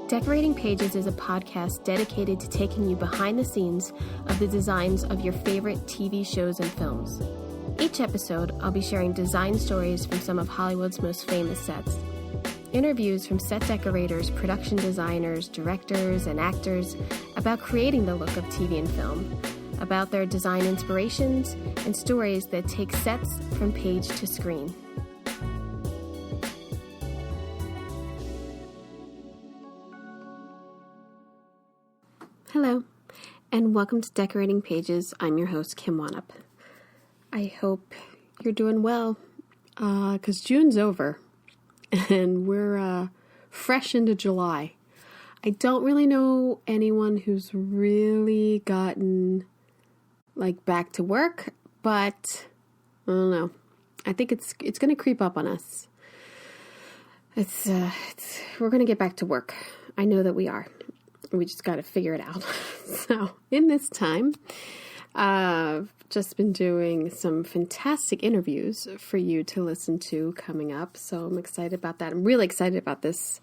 Decorating Pages is a podcast dedicated to taking you behind the scenes of the designs of your favorite TV shows and films. Each episode, I'll be sharing design stories from some of Hollywood's most famous sets. Interviews from set decorators, production designers, directors, and actors about creating the look of TV and film, about their design inspirations, and stories that take sets from page to screen. Hello, and welcome to Decorating Pages. I'm your host, Kim Wanup. I hope you're doing well, because June's over, and we're fresh into July. I don't really know anyone who's really gotten, back to work, but I don't know. I think it's going to creep up on us. We're going to get back to work. I know that we are. We just got to figure it out. So in this time, I've just been doing some fantastic interviews for you to listen to coming up. So I'm excited about that. I'm really excited about this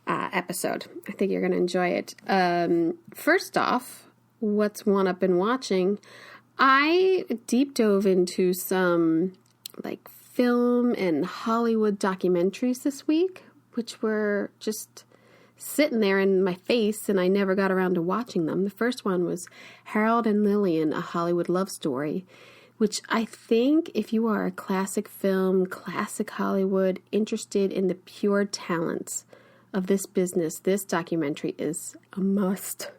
episode. I think you're going to enjoy it. First off, what's one I've been watching? I deep dove into some film and Hollywood documentaries this week, which were just sitting there in my face, and I never got around to watching them. The first one was Harold and Lillian, A Hollywood Love Story, which I think if you are a classic film, classic Hollywood, interested in the pure talents of this business, this documentary is a must.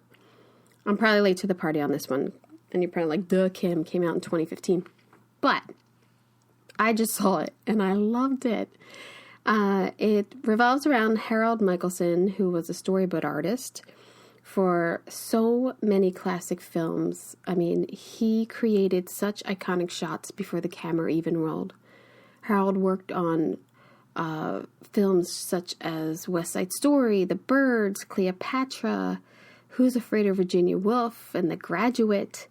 I'm probably late to the party on this one, and you're probably like, duh, Kim, came out in 2015. But I just saw it, and I loved it. It revolves around Harold Michelson, who was a storyboard artist for so many classic films. I mean, he created such iconic shots before the camera even rolled. Harold worked on films such as West Side Story, The Birds, Cleopatra, Who's Afraid of Virginia Woolf, and The Graduate.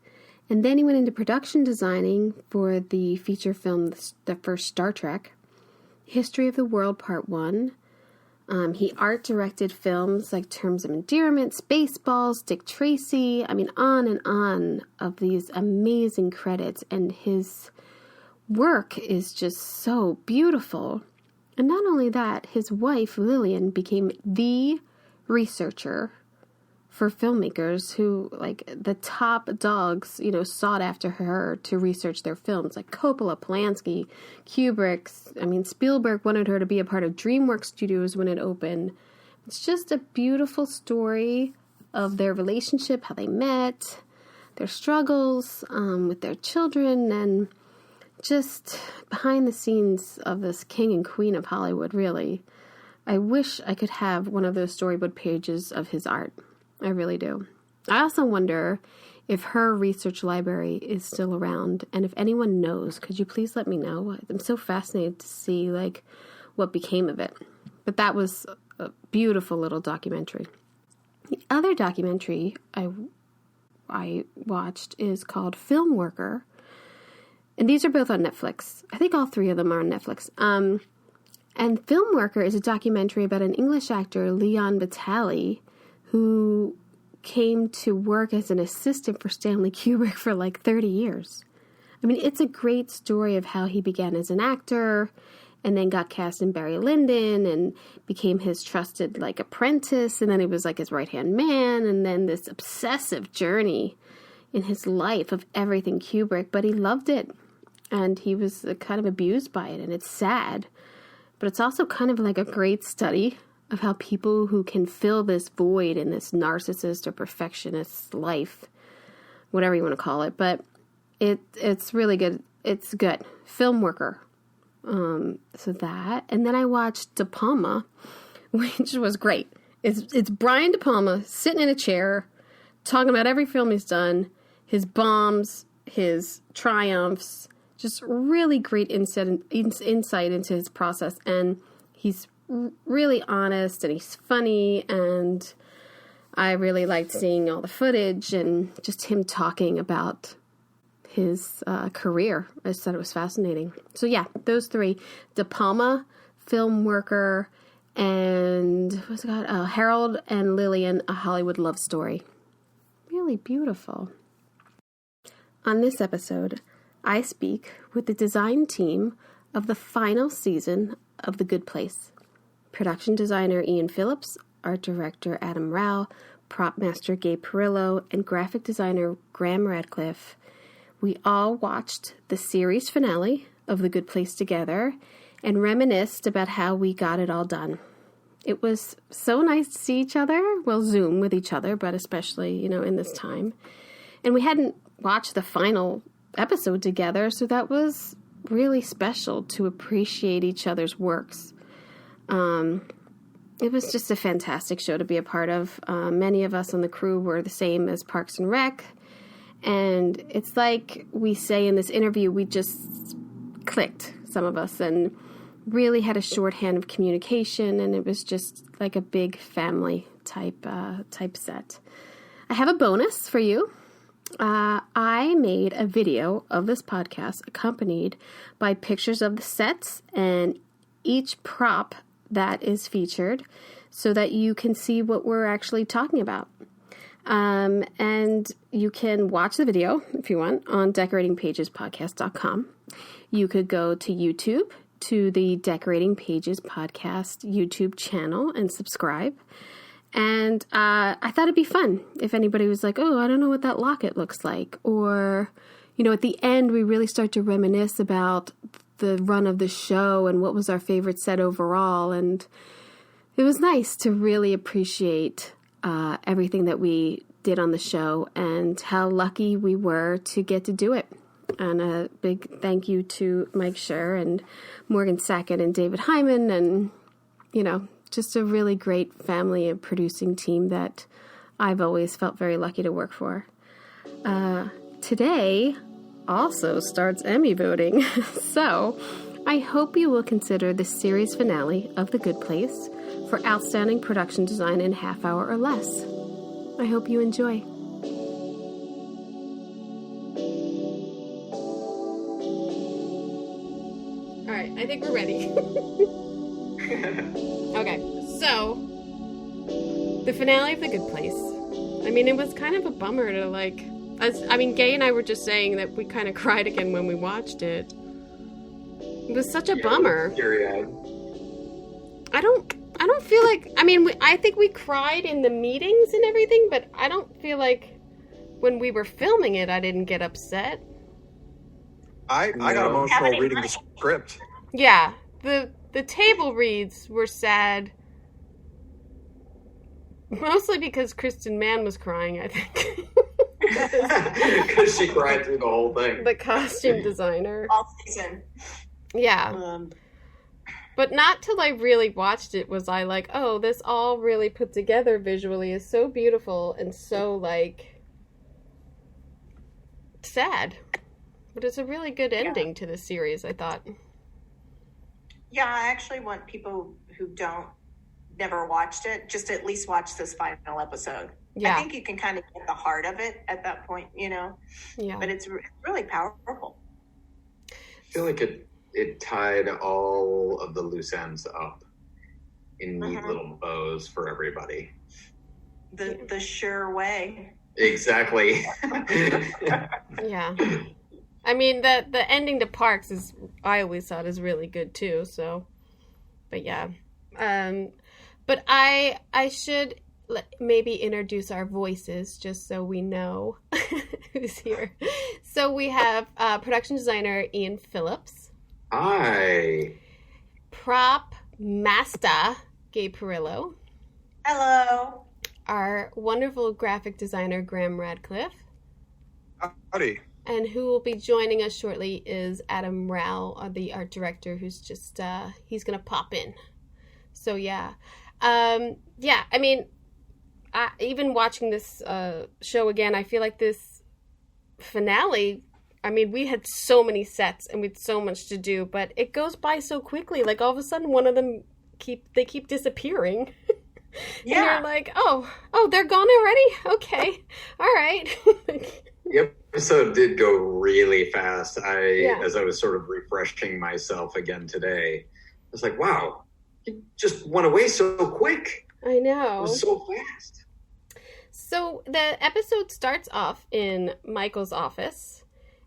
And then he went into production designing for the feature film, the first Star Trek. History of the World Part 1. He art directed films like Terms of Endearment, Spaceballs, Dick Tracy. I mean, on and on of these amazing credits. And his work is just so beautiful. And not only that, his wife, Lillian, became the researcher for filmmakers who, the top dogs, sought after her to research their films, like Coppola, Polanski, Kubrick. Spielberg wanted her to be a part of DreamWorks Studios when it opened. It's just a beautiful story of their relationship, how they met, their struggles with their children, and just behind the scenes of this king and queen of Hollywood, really. I wish I could have one of those storyboard pages of his art. I really do. I also wonder if her research library is still around, and if anyone knows, could you please let me know? I'm so fascinated to see, what became of it. But that was a beautiful little documentary. The other documentary I watched is called Film Worker, and these are both on Netflix. I think all three of them are on Netflix. And Film Worker is a documentary about an English actor, Leon Vitali, who came to work as an assistant for Stanley Kubrick for 30 years. I mean, it's a great story of how he began as an actor and then got cast in Barry Lyndon and became his trusted apprentice, and then he was his right-hand man, and then this obsessive journey in his life of everything Kubrick, but he loved it, and he was kind of abused by it, and it's sad, but it's also kind of a great study of how people who can fill this void in this narcissist or perfectionist life, whatever you want to call it, but it's really good. It's good. Film Worker. So that, and then I watched De Palma, which was great. It's Brian De Palma sitting in a chair, talking about every film he's done, his bombs, his triumphs, just really great insight into his process, and he's really honest, and he's funny, and I really liked seeing all the footage and just him talking about his career. I just thought it was fascinating. So yeah, those three: De Palma, Film Worker, and what's it called? Harold and Lillian, A Hollywood Love Story. Really beautiful. On this episode, I speak with the design team of the final season of The Good Place. Production designer Ian Phillips, art director Adam Rao, prop master Gabe Perillo, and graphic designer Graham Radcliffe. We all watched the series finale of The Good Place together and reminisced about how we got it all done. It was so nice to see each other, well, Zoom with each other, but especially, in this time. And we hadn't watched the final episode together, so that was really special to appreciate each other's works. It was just a fantastic show to be a part of. Many of us on the crew were the same as Parks and Rec, and it's like we say in this interview, we just clicked, some of us, and really had a shorthand of communication, and it was just like a big family type set. I have a bonus for you. I made a video of this podcast accompanied by pictures of the sets and each prop that is featured so that you can see what we're actually talking about. And you can watch the video if you want on decoratingpagespodcast.com. You could go to YouTube to the Decorating Pages Podcast YouTube channel and subscribe. And I thought it'd be fun if anybody was like, oh, I don't know what that locket looks like. Or, at the end, we really start to reminisce about the run of the show and what was our favorite set overall. And it was nice to really appreciate everything that we did on the show and how lucky we were to get to do it. And a big thank you to Mike Scher and Morgan Sackett and David Hyman and, just a really great family and producing team that I've always felt very lucky to work for. Today also starts Emmy voting, so I hope you will consider the series finale of The Good Place for Outstanding Production Design in Half Hour or Less. I hope you enjoy. All right, I think we're ready. Okay, so the finale of The Good Place. I mean, it was kind of a bummer to Gay and I were just saying that we kind of cried again when we watched it. It was such a bummer. I don't feel like, I think we cried in the meetings and everything, but I don't feel like when we were filming it, I didn't get upset. I got emotional reading the script. Yeah, the table reads were sad, mostly because Kristen Mann was crying, I think. Because she cried through the whole thing. The costume designer. All season. Yeah. But not till I really watched it was I like, oh, this all really put together visually is so beautiful and so, sad. But it's a really good ending to the series, I thought. Yeah, I actually want people who never watched it, just at least watch this final episode. Yeah. I think you can kind of get the heart of it at that point, Yeah. But it's really powerful. I feel like it tied all of the loose ends up in neat little bows for everybody. The sure way. Exactly. Yeah. I mean, the ending to Parks I always thought is really good too, so, but yeah. But I should maybe introduce our voices just so we know who's here. So we have production designer Ian Phillips. Hi. Prop master Gabe Perillo. Hello. Our wonderful graphic designer Graham Radcliffe. Howdy. And who will be joining us shortly is Adam Rao, the art director, who's just, he's going to pop in. So, yeah. Even watching this show again, I feel like this finale, we had so many sets and we had so much to do, but it goes by so quickly. Like, all of a sudden, one of them keep disappearing. Yeah. And you're like, oh, they're gone already? Okay. All right. The episode did go really fast. As I was sort of refreshing myself again today, I was like, wow, he just went away so quick. I know. It was so fast. So the episode starts off in Michael's office.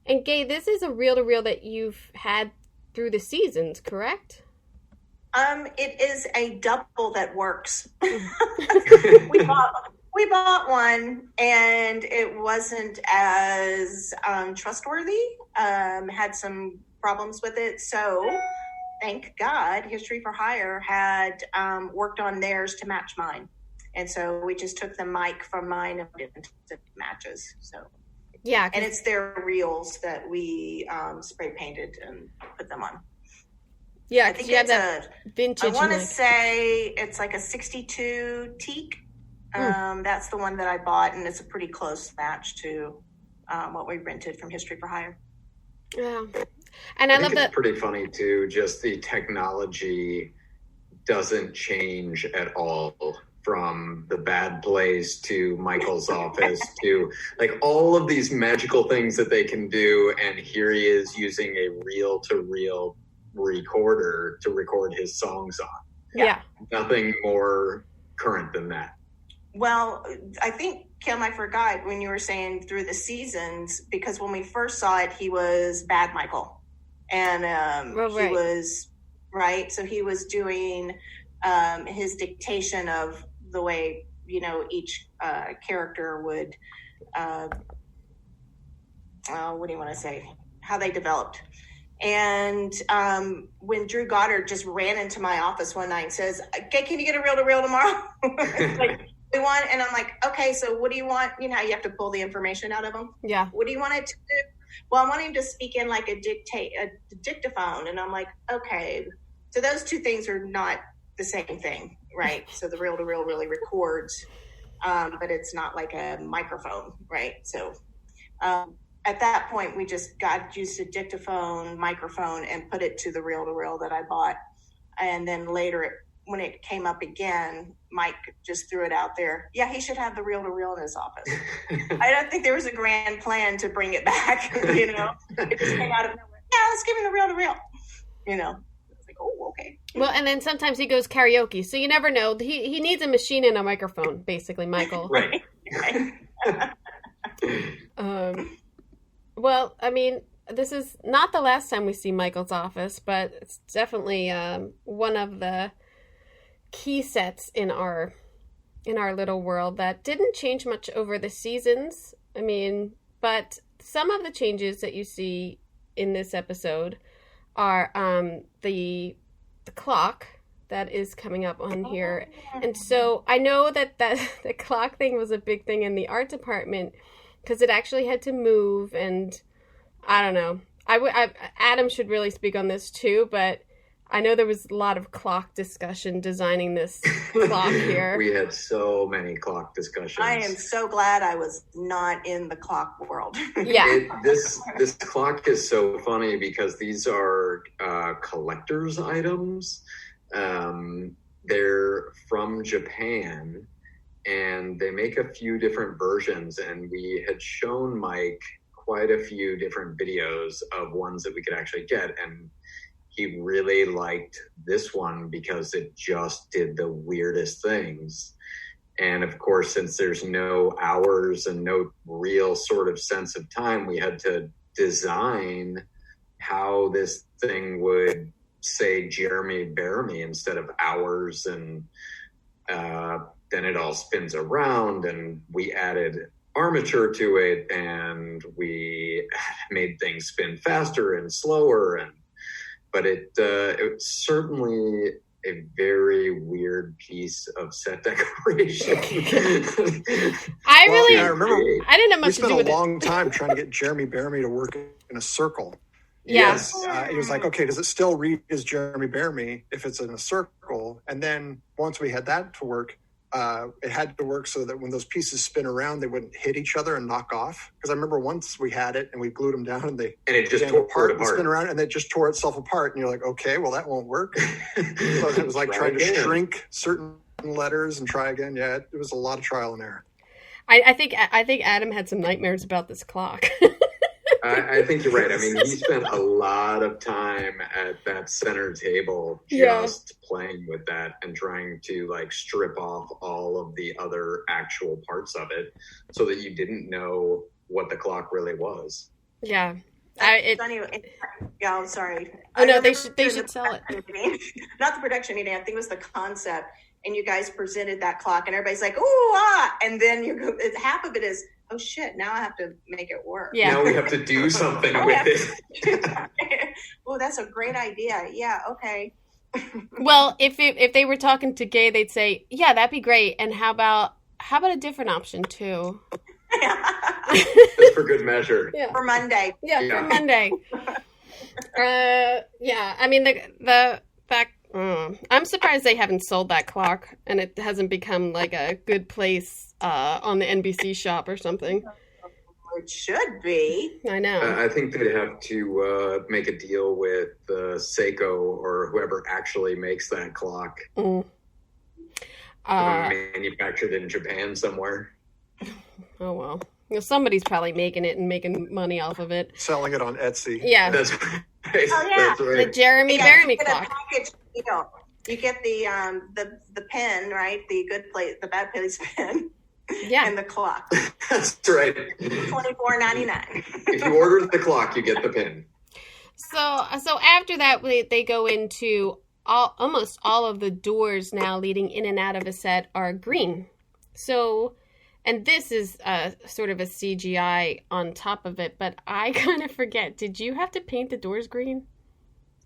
And Gay, this is a reel-to-reel that you've had through the seasons, correct? It is a double that works. we bought one, and it wasn't as trustworthy. Had some problems with it, so thank God, History for Hire had worked on theirs to match mine, and so we just took the mic from mine and put it into matches. So yeah, and it's their reels that we spray painted and put them on. Yeah, I think it's a vintage. I want to say it's like a 62 teak. That's the one that I bought, and it's a pretty close match to what we rented from History for Hire. Yeah, and I love that. It's pretty funny too. Just the technology doesn't change at all, from the bad place to Michael's office to like all of these magical things that they can do, and here he is using a reel-to-reel recorder to record his songs on. Yeah. Nothing more current than that. Well, I think, Kim, I forgot when you were saying through the seasons, because when we first saw it, he was Bad Michael. And he was, right? So he was doing his dictation of the way, each character would, what do you want to say? How they developed. And when Drew Goddard just ran into my office one night and says, "Okay, can you get a reel-to-reel tomorrow?" Like, we want, and I'm like, "Okay, so what do you want?" You know, you have to pull the information out of them. Yeah. What do you want it to do? Well, I want him to speak in like a dictaphone, and I'm like, okay. So those two things are not the same thing, right? So the reel-to-reel really records, but it's not like a microphone, right? So. At that point, we just used a dictaphone microphone and put it to the reel-to-reel that I bought. And then later, when it came up again, Mike just threw it out there. Yeah, he should have the reel-to-reel in his office. I don't think there was a grand plan to bring it back, It just came out of nowhere. Yeah, let's give him the reel-to-reel, It's like, oh, okay. Well, and then sometimes he goes karaoke, so you never know. He needs a machine and a microphone, basically, Michael. Right. Well, I mean, this is not the last time we see Michael's office, but it's definitely one of the key sets in our little world that didn't change much over the seasons. I mean, but some of the changes that you see in this episode are the clock that is coming up on here. And so I know that the clock thing was a big thing in the art department, because it actually had to move, and I don't know. Adam should really speak on this too, but I know there was a lot of clock discussion designing this clock here. We had so many clock discussions. I am so glad I was not in the clock world. Yeah. This clock is so funny because these are collector's items. They're from Japan. And they make a few different versions, and we had shown Mike quite a few different videos of ones that we could actually get, and he really liked this one because it just did the weirdest things. And of course, since there's no hours and no real sort of sense of time, we had to design how this thing would say Jeremy Bear Me instead of hours, and then it all spins around, and we added armature to it, and we made things spin faster and slower, but it's certainly a very weird piece of set decoration. I remember I didn't have much to do with it. We spent a long time trying to get Jeremy Bear Me to work in a circle. Yes. He was like, okay, does it still read as Jeremy Bear Me if it's in a circle? And then once we had that to work, it had to work so that when those pieces spin around, they wouldn't hit each other and knock off. Because I remember once we had it and we glued them down, and it just tore apart and spin around, and it just tore itself apart. And you're like, okay, well, that won't work. So it was like trying to shrink certain letters and try again. Yeah, it was a lot of trial and error. I think Adam had some nightmares about this clock. I think you're right. I mean, he spent a lot of time at that center table just playing with that and trying to like strip off all of the other actual parts of it so that you didn't know what the clock really was. Yeah. I'm sorry. Oh no, they should sell it. Not the production meeting. I think it was the concept. And you guys presented that clock, and everybody's like, "Ooh, ah!" And then half of it is, "Oh shit! Now I have to make it work." Yeah. Now we have to do something with it. Oh, that's a great idea. Yeah. Okay. Well, if they were talking to Gay, they'd say, "Yeah, that'd be great." And how about a different option too? Just for good measure. Yeah. For Monday. Yeah, for Monday. Yeah. I mean, the fact. I'm surprised they haven't sold that clock and it hasn't become like a good place on the NBC shop or something. It should be. I know. I think they'd have to make a deal with Seiko or whoever actually makes that clock. Manufactured in Japan somewhere. Oh, well. Somebody's probably making it and making money off of it. Selling it on Etsy. Yeah. That's right. Oh, yeah. That's right. The Jeremy Bearimy clock. You get the pen, right? The bad place pen. Yeah. And the clock. That's right. $24.99. If you order the clock, you get the pin. So after that, they go into almost all of the doors now leading in and out of a set are green. So, and this is sort of a CGI on top of it, but I kind of forget. Did you have to paint the doors green?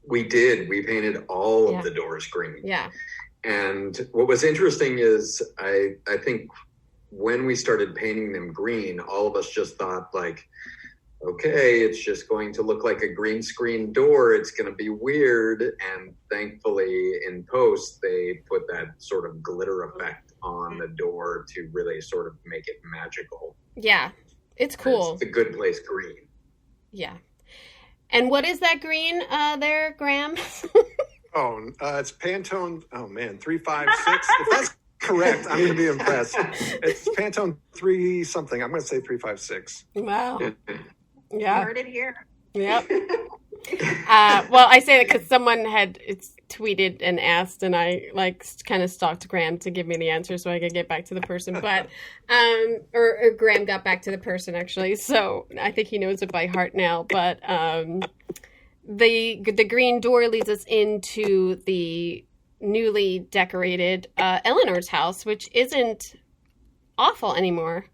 We did. We painted all of the doors green. Yeah. And what was interesting is I think when we started painting them green, all of us just thought like, okay, it's just going to look like a green screen door. It's going to be weird. And thankfully in post, they put that sort of glitter effect on the door to really sort of make it magical. Yeah. It's cool. It's a good place green. Yeah. And what is that green there, Graham? It's Pantone. Oh man, 356. If that's correct, I'm going to be impressed. It's Pantone 3 something. I'm going to say 356. Wow. Yeah. You heard it here. Yep. Well, I say that because someone had tweeted and asked, and I kind of stalked Graham to give me the answer so I could get back to the person. But or Graham got back to the person actually, so I think he knows it by heart now. But the green door leads us into the newly decorated Eleanor's house, which isn't awful anymore.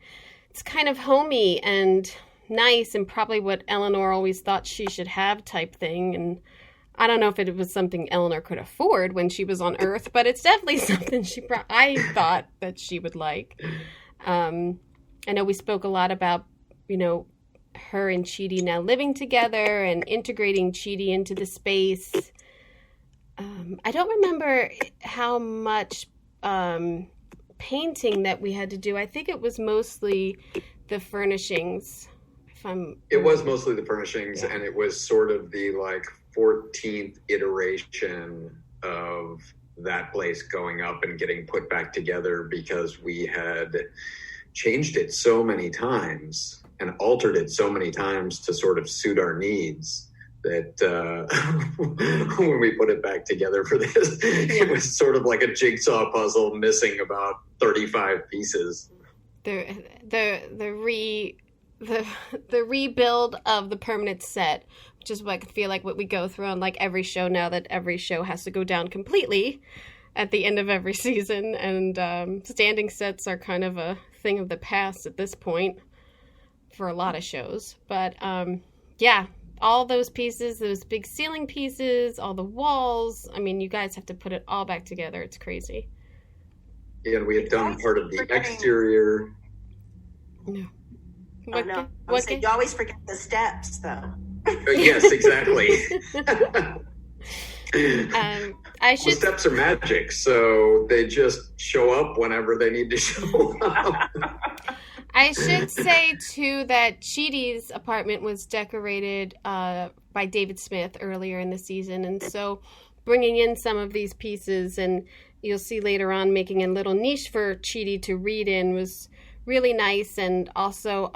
It's kind of homey and nice and probably what Eleanor always thought she should have type thing. And I don't know if it was something Eleanor could afford when she was on Earth, but it's definitely something I thought that she would like. I know we spoke a lot about, her and Chidi now living together and integrating Chidi into the space. I don't remember how much painting that we had to do. I think it was mostly the furnishings. It was mostly the furnishings, and it was sort of the 14th iteration of that place going up and getting put back together because we had changed it so many times and altered it so many times to sort of suit our needs that when we put it back together for this, it was sort of like a jigsaw puzzle missing about 35 pieces. The rebuild of the permanent set, which is what I feel like what we go through on every show now that every show has to go down completely at the end of every season. And standing sets are kind of a thing of the past at this point for a lot of shows. But all those pieces, those big ceiling pieces, all the walls. I mean, you guys have to put it all back together. It's crazy. Yeah, and we had done part of the exterior. No. You always forget the steps, though. Yes, exactly. The steps are magic, so they just show up whenever they need to show up. I should say, too, that Chidi's apartment was decorated by David Smith earlier in the season, and so bringing in some of these pieces, and you'll see later on making a little niche for Chidi to read in was really nice. And also,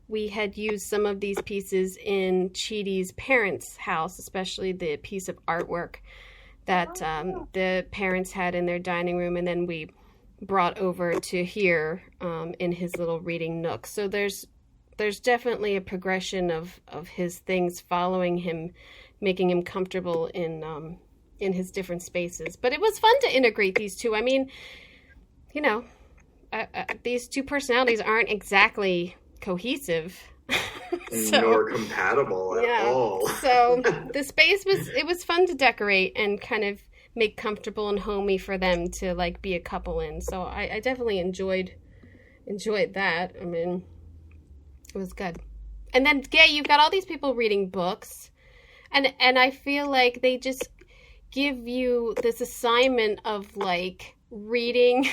we had used some of these pieces in Chidi's parents' house, especially the piece of artwork that the parents had in their dining room, and then we brought over to here in his little reading nook. So there's definitely a progression of his things following him, making him comfortable in his different spaces. But it was fun to integrate these two. I mean, you know, these two personalities aren't exactly cohesive. Nor compatible at all. So the space was fun to decorate and kind of make comfortable and homey for them to like be a couple in. So I definitely enjoyed that. I mean, it was good. And then you've got all these people reading books, and I feel like they just give you this assignment of like reading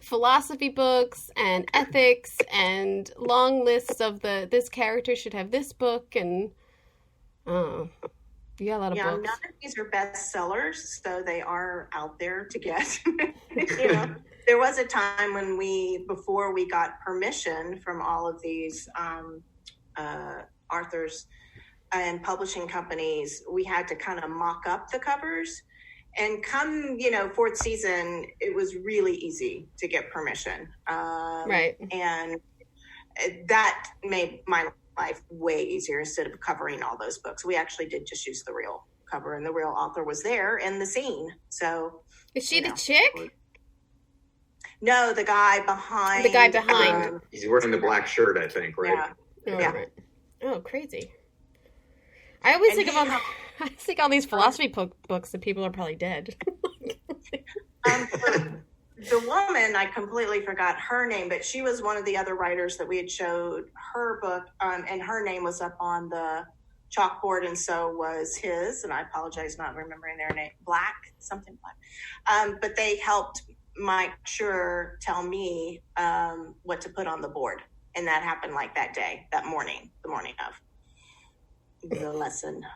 philosophy books and ethics and long lists of this character should have this book, and you got a lot of books. None of these are bestsellers, so they are out there to get. You know, there was a time when before we got permission from all of these authors and publishing companies, we had to kind of mock up the covers. And come, fourth season, it was really easy to get permission. Right. And that made my life way easier instead of covering all those books. We actually did just use the real cover, and the real author was there in the scene. So is she the chick? No, the guy behind. He's wearing the black shirt, I think, right? Yeah. Right. Oh, crazy. I always think all these philosophy books that people are probably dead. The woman, I completely forgot her name, but she was one of the other writers that we had showed her book, and her name was up on the chalkboard, and so was his, and I apologize not remembering their name, something Black. But they helped Mike Schur tell me what to put on the board, and that happened like the morning of the lesson.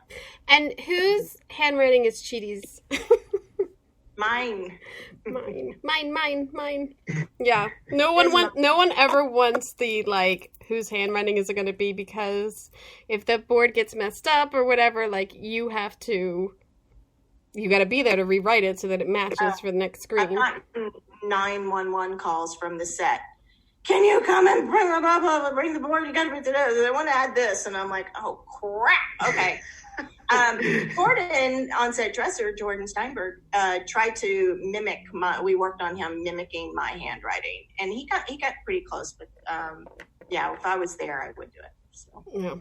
And whose handwriting is Chidi's? Mine. Yeah. No one ever wants the like whose handwriting is it going to be, because if the board gets messed up or whatever, like you got to be there to rewrite it so that it matches for the next screen. I've gotten 911 calls from the set. Can you come and bring the board? You got to bring it. I want to add this, and I'm like, oh crap. Okay. Jordan, on-set dresser, Jordan Steinberg, tried to mimic we worked on him mimicking my handwriting, and he got pretty close, but if I was there, I would do it. So. Yeah.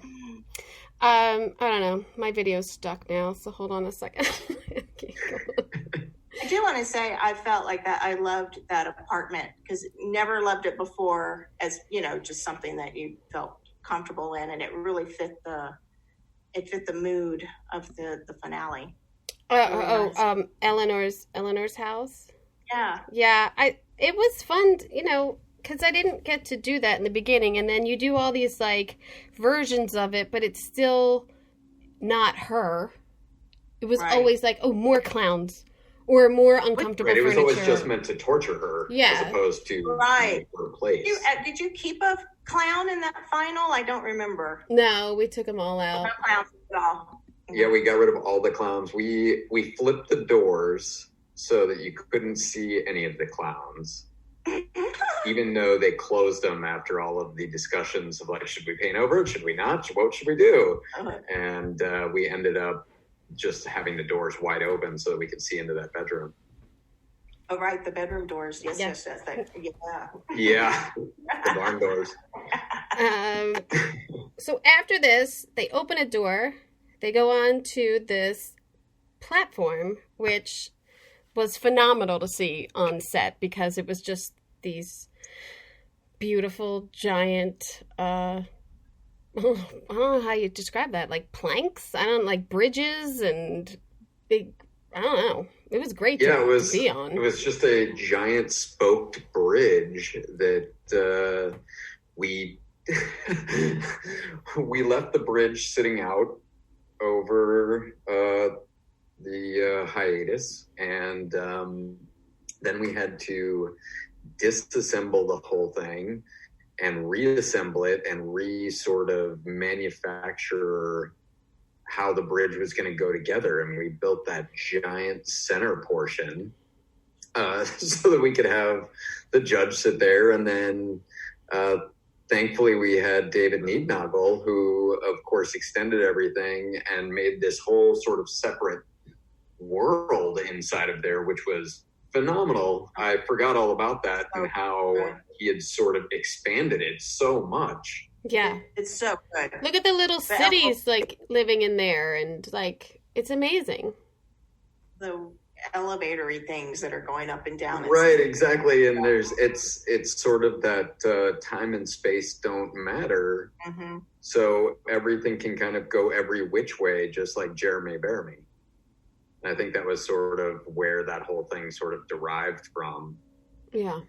I don't know. My video's stuck now, so hold on a second. I do want to say I felt like that. I loved that apartment because never loved it before as, just something that you felt comfortable in, and it really fit the mood of the finale. Eleanor's house. Yeah. Yeah. It was fun, because I didn't get to do that in the beginning, and then you do all these like versions of it, but it's still not her. It was always like, oh, more clowns or more uncomfortable furniture. It was always just meant to torture her, as opposed to her place. Did you keep a clown in that final? I don't remember. No, we took them all out. No clowns at all. Yeah, we got rid of all the clowns. We flipped the doors so that you couldn't see any of the clowns, even though they closed them after all of the discussions of like, should we paint over it? Should we not? What should we do? And we ended up just having the doors wide open so that we could see into that bedroom. Oh, right, the bedroom doors. Yes. Yeah, the barn doors. So after this, they open a door. They go on to this platform, which was phenomenal to see on set because it was just these beautiful, giant, I don't know how you describe that, like planks? Like bridges and big, I don't know. It was great to be on. It was just a giant spoked bridge that we left the bridge sitting out over the hiatus, and then we had to disassemble the whole thing and reassemble it and sort of manufacture how the bridge was going to go together. And we built that giant center portion so that we could have the judge sit there. And then thankfully we had David Neednagel, who of course extended everything and made this whole sort of separate world inside of there, which was phenomenal. I forgot all about that and how he had sort of expanded it so much. Yeah. It's so good. Look at the little cities like living in there, and like it's amazing. The elevatory things that are going up and down. Right, exactly. And it's sort of that time and space don't matter. Mm-hmm. So everything can kind of go every which way, just like Jeremy Bear Me. And I think that was sort of where that whole thing sort of derived from. Yeah.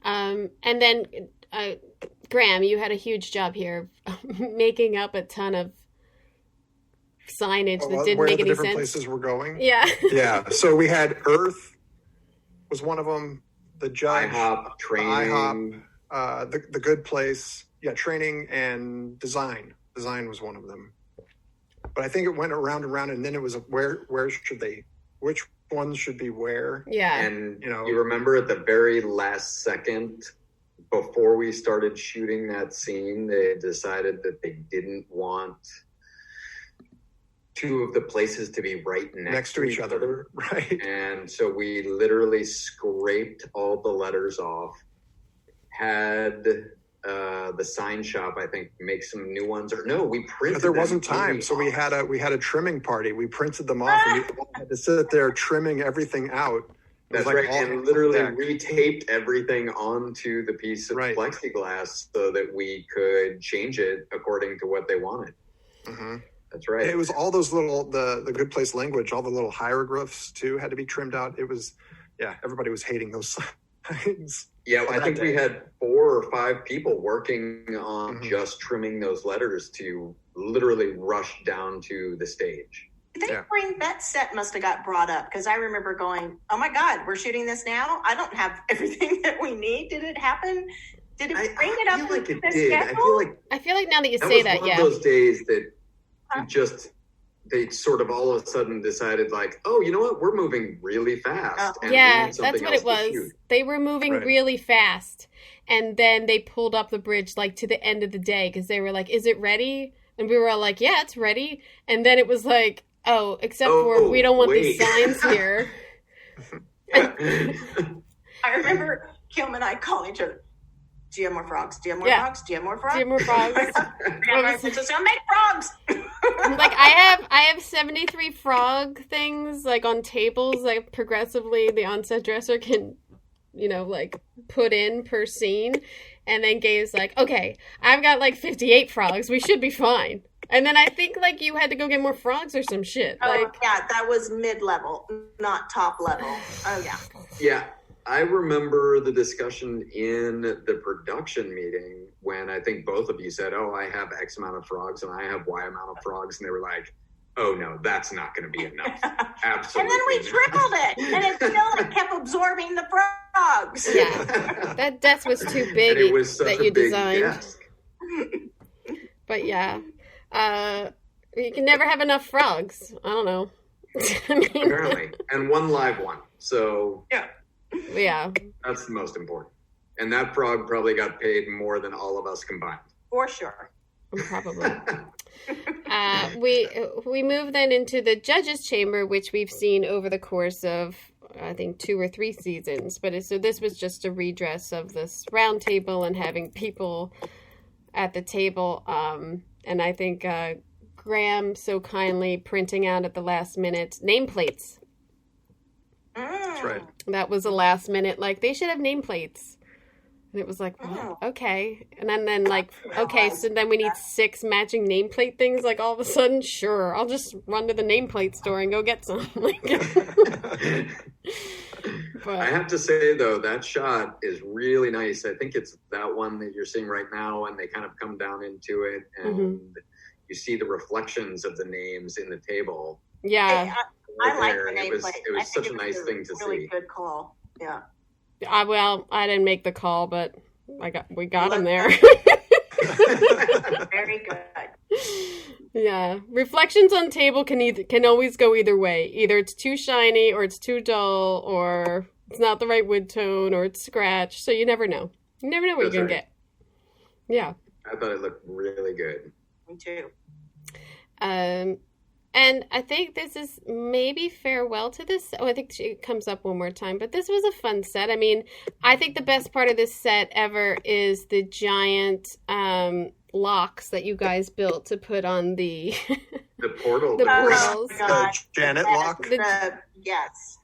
And then, Graham, you had a huge job here making up a ton of signage that didn't make any sense. Where the different places were going? Yeah. Yeah. So we had Earth was one of them. The Judge. IHOP, training. The IHOP, the Good Place. Yeah, training and design. Design was one of them. But I think it went around and around, and then it was where should they, which ones should be where? Yeah. And you remember at the very last second, before we started shooting that scene, they decided that they didn't want two of the places to be right next to each other. Right. And so we literally scraped all the letters off, had the sign shop, I think, make some new ones, or no, we printed. But there wasn't time, so we had a trimming party. We printed them off, and we had to sit there trimming everything out. That's right, and literally retaped everything onto the piece of plexiglass so that we could change it according to what they wanted. Mm-hmm. That's right. It was all those little the Good Place language, all the little hieroglyphs too had to be trimmed out. It was, everybody was hating those signs. Yeah, I think we had 4 or 5 people working on just trimming those letters to literally rush down to the stage. Did they bring that set must have got brought up, because I remember going, oh my God, we're shooting this now? I don't have everything that we need. Did it happen? Did it bring it up? I feel like it did. I feel like now that you say that, one of those days that they sort of all of a sudden decided like, oh, you know what? We're moving really fast. And that's what it was. They were moving really fast. And then they pulled up the bridge like to the end of the day because they were like, is it ready? And we were all like, yeah, it's ready. And then it was like, oh, except for we don't want these signs here. I remember Kim and I calling each other, do you have more frogs? Do you have more frogs? Do you have more frogs? Do you have more frogs? We're just gonna make frogs. Like I have 73 frog things like on tables, like progressively the on-set dresser can, like put in per scene. And then Gabe's like, okay, I've got like 58 frogs. We should be fine. And then I think like you had to go get more frogs or some shit. That was mid-level, not top level. Oh yeah. Yeah. I remember the discussion in the production meeting when I think both of you said, oh, I have X amount of frogs and I have Y amount of frogs. And they were like, oh, no, that's not going to be enough. Absolutely. And then we tripled it. And it still kept absorbing the frogs. Yeah. That was too big and it was such that a you big designed. desk. But yeah. You can never have enough frogs. I don't know. Apparently. And one live one. So yeah, that's the most important. And that frog probably got paid more than all of us combined. For sure. Probably. We move then into the judges' chamber, which we've seen over the course of I think 2 or 3 seasons. But so this was just a redress of this round table and having people at the table. And I think Graham so kindly printing out at the last minute nameplates. That's right. That was the last minute. Like, they should have nameplates. And it was like, oh, okay. And then like, okay, so then we need 6 matching nameplate things. Like, all of a sudden, sure, I'll just run to the nameplate store and go get some. But I have to say, though, that shot is really nice. I think it's that one that you're seeing right now, and they kind of come down into it, and you see the reflections of the names in the table. Yeah. I like the nameplate. It was such a nice thing to see. Really good call. Yeah. I didn't make the call, but we got him there. Very good. Yeah, reflections on table can always go either way. Either it's too shiny, or it's too dull, or it's not the right wood tone, or it's scratched. So you never know. You never know what you're gonna get. Yeah. I thought it looked really good. Me too. And I think this is maybe farewell to this. Oh, I think it comes up one more time. But this was a fun set. I mean, I think the best part of this set ever is the giant locks that you guys built to put on the the portal. The portals. The Janet lock. Yes.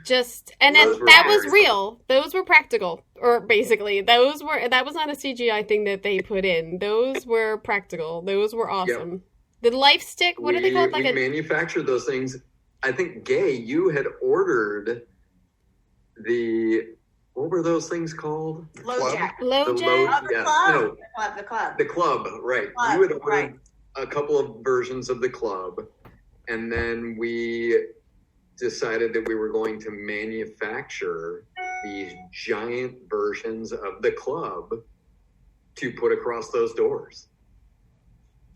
Just and then that was real. Those were practical, or basically that was not a CGI thing that they put in. Those were practical. Those were awesome. Yep. The life stick. What are they called? We manufactured those things. I think Gay, you had ordered what were those things called? Low jack. Low jack. The club. The club. The club. Right. You had ordered a couple of versions of the club, and then we decided that we were going to manufacture these giant versions of the club to put across those doors.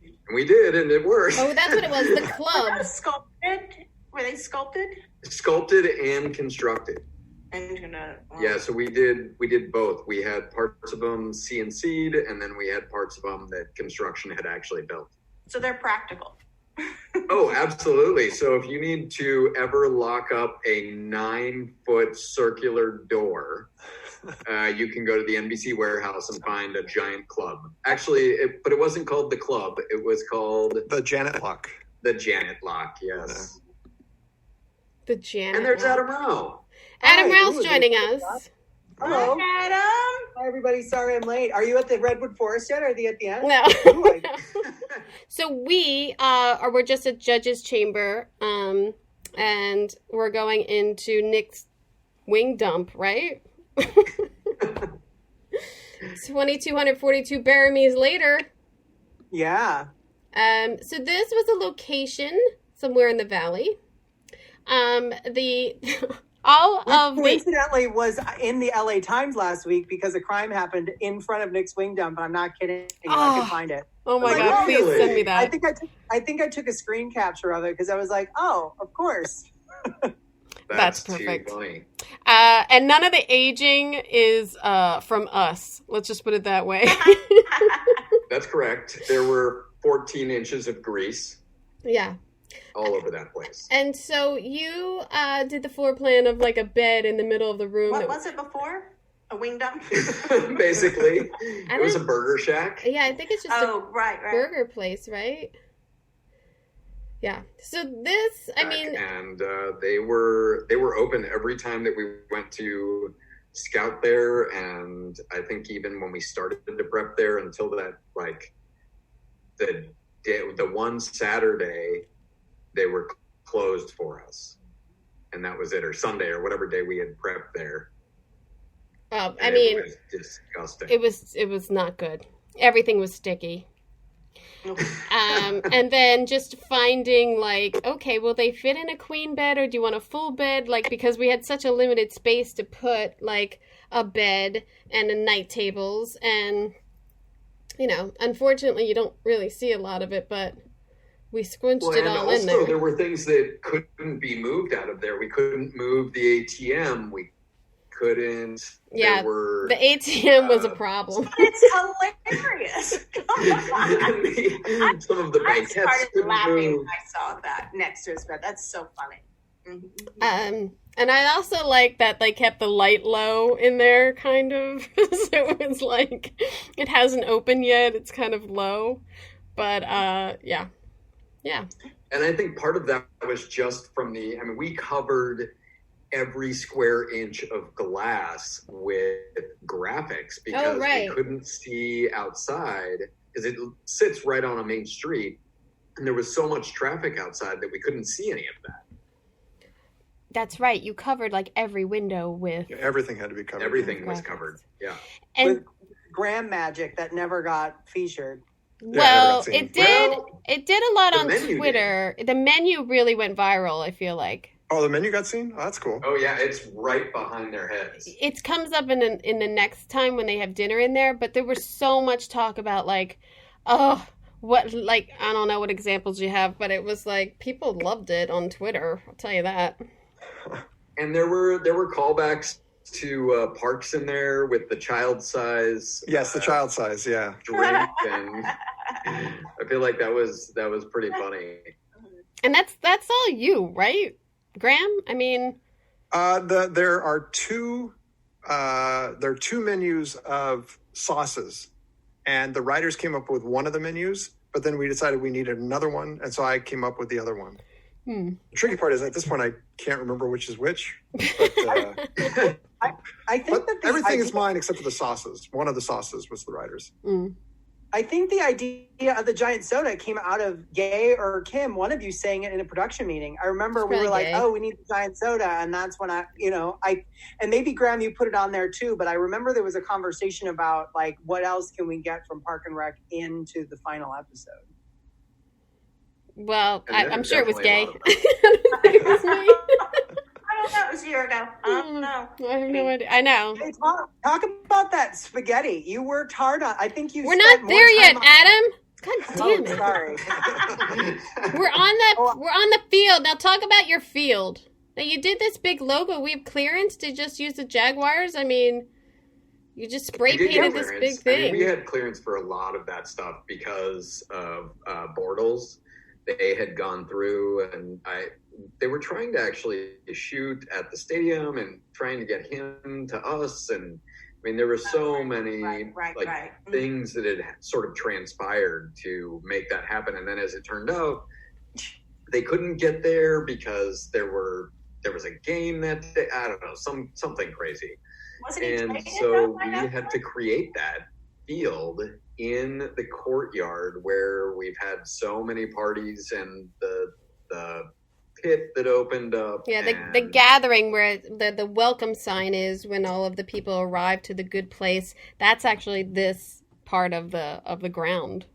And we did, and it worked. Oh, that's what it was, the club. Sculpted? Were they sculpted? Sculpted and constructed. Yeah, so we did both. We had parts of them CNC'd, and then we had parts of them that construction had actually built. So they're practical. Oh, absolutely. So if you need to ever lock up a 9-foot circular door, you can go to the NBC warehouse and find a giant club. Actually, but it wasn't called the club. It was called the Janet lock. The Janet lock, yes. The Janet. And there's Adam Rao. Adam Rao's joining us. Hello. Hi, Adam. Hi, everybody. Sorry I'm late. Are you at the Redwood Forest yet, or are you at the end? No. So we're just at Judge's Chamber, and we're going into Nick's wing dump, right? 2,242 Baramies later. Yeah. So this was a location somewhere in the valley. Coincidentally was in the LA Times last week because a crime happened in front of Nick's wing dump. I'm not kidding. I can find it. Oh my God, please send me that. I think I took a screen capture of it because I was like, oh, of course. That's perfect. Too funny. And none of the aging is from us. Let's just put it that way. That's correct. There were 14 inches of grease. Yeah. All over that place. And so you did the floor plan of like a bed in the middle of the room. What was it before? A wing dump? Basically. It was a burger shack. Yeah, I think it's just a burger place, right? Yeah. So this, I mean... And they were open every time that we went to scout there. And I think even when we started to prep there until that, like, the one Saturday... they were closed for us, and that was it, or Sunday, or whatever day we had prepped there. I mean, it was disgusting. It was not good. Everything was sticky. And then just finding like, okay, will they fit in a queen bed, or do you want a full bed? Like, because we had such a limited space to put like a bed and a night tables, and unfortunately, you don't really see a lot of it, but. We scrunched it all in there. Also, there were things that couldn't be moved out of there. We couldn't move the ATM. We couldn't. Yeah, the ATM was a problem. It's hilarious. Some of the I started laughing move. when I saw that next to his bed. That's so funny. Mm-hmm. And I also like that they kept the light low in there, kind of. So it was like, it hasn't opened yet. It's kind of low. But, yeah. Yeah. And I think part of that was just from we covered every square inch of glass with graphics because we couldn't see outside because it sits right on a main street. And there was so much traffic outside that we couldn't see any of that. That's right. You covered like every window with... Yeah, everything had to be covered. Everything was covered. Yeah. And with Graham Magic that never got featured. Well, it did. It did a lot on Twitter. The menu really went viral, I feel like. Oh, the menu got seen? Oh, that's cool. Oh yeah, it's right behind their heads. It comes up in the next time when they have dinner in there, but there was so much talk about like, oh, what, like, I don't know what examples you have, but it was like people loved it on Twitter. I'll tell you that. And there were callbacks to parks in there with the child size. Yes, the child size, yeah. Drink, and I feel like that was pretty funny. And that's all you, right, Graham? I mean, there are two menus of sauces, and the writers came up with one of the menus, but then we decided we needed another one, and so I came up with the other one. The tricky part is at this point I can't remember which is which. But, I think that everything is mine except for the sauces. One of the sauces was the writers. I think the idea of the giant soda came out of Gay or Kim, one of you saying it in a production meeting. I remember we were like, oh, we need the giant soda. And that's when and maybe Graham, you put it on there too, but I remember there was a conversation about like, what else can we get from Park and Rec into the final episode? Well, I'm sure it was Gay. It was me. I don't know. It was a year ago. No. I have no idea. I know. Hey, talk about that spaghetti. You worked hard on. I think you. We're not there yet, Adam. God damn it! Sorry. We're on the field now. Talk about your field. Now you did this big logo. We have clearance to just use the Jaguars. I mean, you just spray painted this big thing. I mean, we had clearance for a lot of that stuff because of Bortles. They had gone through, and they were trying to actually shoot at the stadium and trying to get him to us. And I mean, there were so many things that had sort of transpired to make that happen. And then as it turned out, they couldn't get there because there was a game that day. I don't know, something crazy. And so we had to create that field in the courtyard where we've had so many parties, and the pit that opened up. Yeah, the gathering where the welcome sign is when all of the people arrive to the good place. That's actually this part of the ground.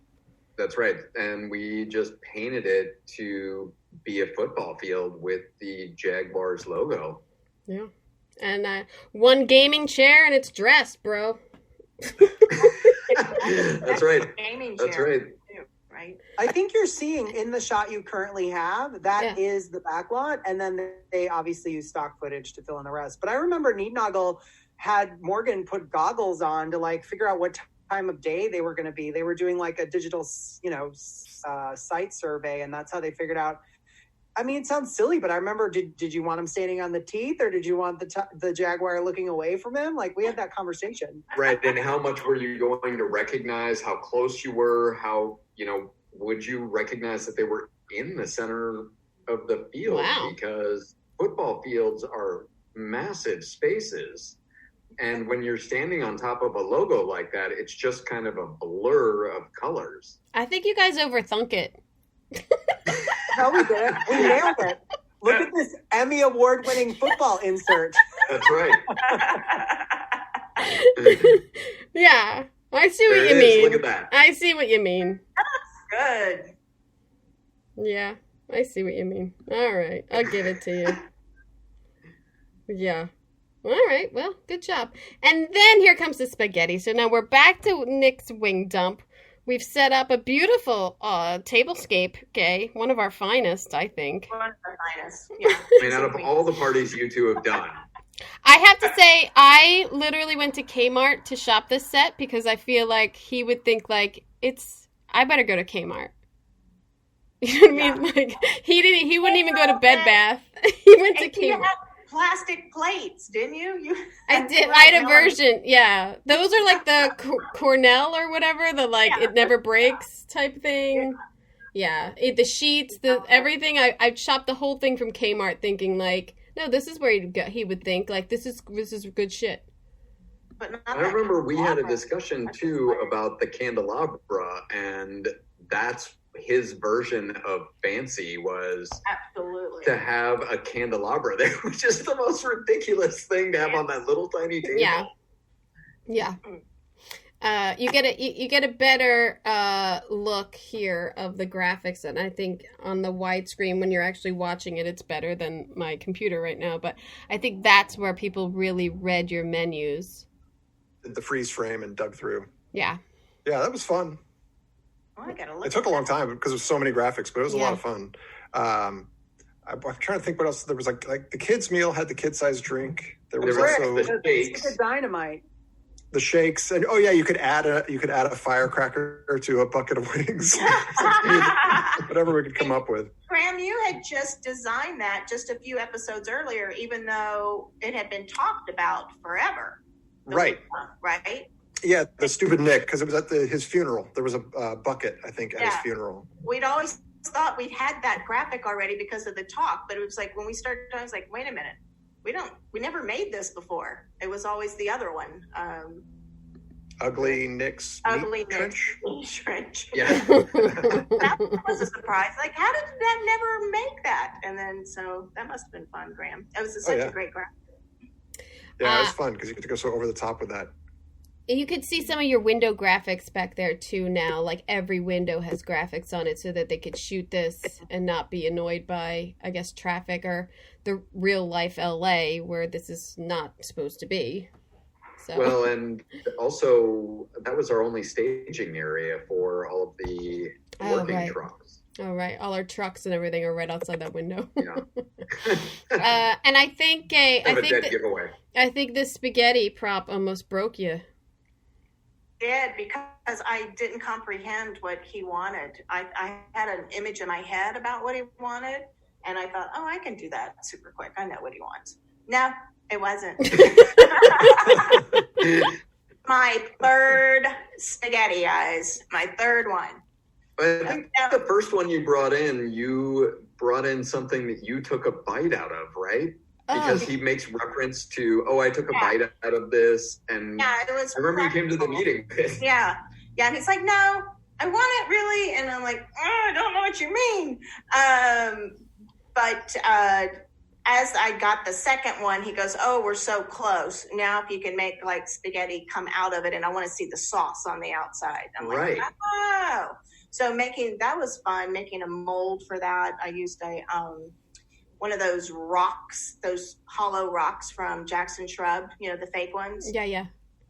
That's right. And we just painted it to be a football field with the Jaguars logo. Yeah. And one gaming chair and it's dressed, bro. That's right. That's right. Right. I think you're seeing in the shot you currently have, that is the back lot. And then they obviously use stock footage to fill in the rest. But I remember Neednoggle had Morgan put goggles on to like figure out what time of day they were going to be. They were doing like a digital, site survey. And that's how they figured out. I mean, it sounds silly, but I remember, did you want him standing on the teeth, or did you want the Jaguar looking away from him? Like, we had that conversation. Right. And how much were you going to recognize how close you were? How, would you recognize that they were in the center of the field? Wow. Because football fields are massive spaces. And when you're standing on top of a logo like that, it's just kind of a blur of colors. I think you guys overthunk it. No, we did. We nailed it. Look at this Emmy Award-winning football insert. That's right. Yeah, I see what you mean. Look at that. I see what you mean. That's good. Yeah, I see what you mean. All right, I'll give it to you. Yeah. All right, well, good job. And then here comes the spaghetti. So now we're back to Nick's wing dump. We've set up a beautiful tablescape, okay? One of our finest, I think. One of our finest, yeah. I mean, out of all the parties you two have done. I have to say, I literally went to Kmart to shop this set because I feel like he would think, like, I better go to Kmart. You know what I mean? Like, he wouldn't even go to Bed Bath. He went to Kmart. Plastic plates, didn't you? I did. I had a version. Yeah, those are like the Cornell or whatever. The it never breaks type thing. Yeah, the sheets, everything. I shopped the whole thing from Kmart, thinking like, no, this is where he would think like this is good shit. But I remember we had a discussion too about the candelabra, and that's his version of fancy was absolutely to have a candelabra there, which is the most ridiculous thing to have on that little tiny table. Yeah. You get a better look here of the graphics, and I think on the widescreen when you're actually watching it, it's better than my computer right now. But I think that's where people really read your menus. Did the freeze frame and dug through. Yeah. Yeah, that was fun. Oh, I gotta look. It took a long time because there's so many graphics, but it was a lot of fun. I'm trying to think what else there was. Like the kids' meal had the kid-sized drink. There was also the shakes. Dynamite. The shakes, and you could add a firecracker to a bucket of wings. Whatever we could come up with. Graham, you had just designed that just a few episodes earlier, even though it had been talked about forever. Right. Right. Yeah, the stupid Nick, because it was at his funeral. There was a bucket, I think, at his funeral. We'd always thought we'd had that graphic already because of the talk, but it was like when we started, I was like, wait a minute. We never made this before. It was always the other one. Ugly Nick's trench. Yeah. That was a surprise. Like, how did that never make that? And then, so that must have been fun, Graham. It was such a great graphic. Yeah, it was fun because you get to go so over the top with that. You could see some of your window graphics back there too now. Like every window has graphics on it so that they could shoot this and not be annoyed by, I guess, traffic or the real life LA where this is not supposed to be. So. Well, and also that was our only staging area for all of the working trucks. Oh, right. All our trucks and everything are right outside that window. Yeah. And I think giveaway. I think the spaghetti prop almost broke you. Did because I didn't comprehend what he wanted. I had an image in my head about what he wanted, and I thought, I can do that super quick. I know what he wants. No, it wasn't. My third spaghetti, guys. My third one. I think the first one you brought in something that you took a bite out of, right? Because he makes reference to, I took a bite out of this. And it was I remember you came to the meeting. Yeah. And he's like, no, I want it really. And I'm like, I don't know what you mean. But as I got the second one, he goes, we're so close. Now if you can make like spaghetti come out of it, and I want to see the sauce on the outside. I'm like, So that was fun, making a mold for that. I used one of those rocks, those hollow rocks from Jackson Shrub, the fake ones. Yeah.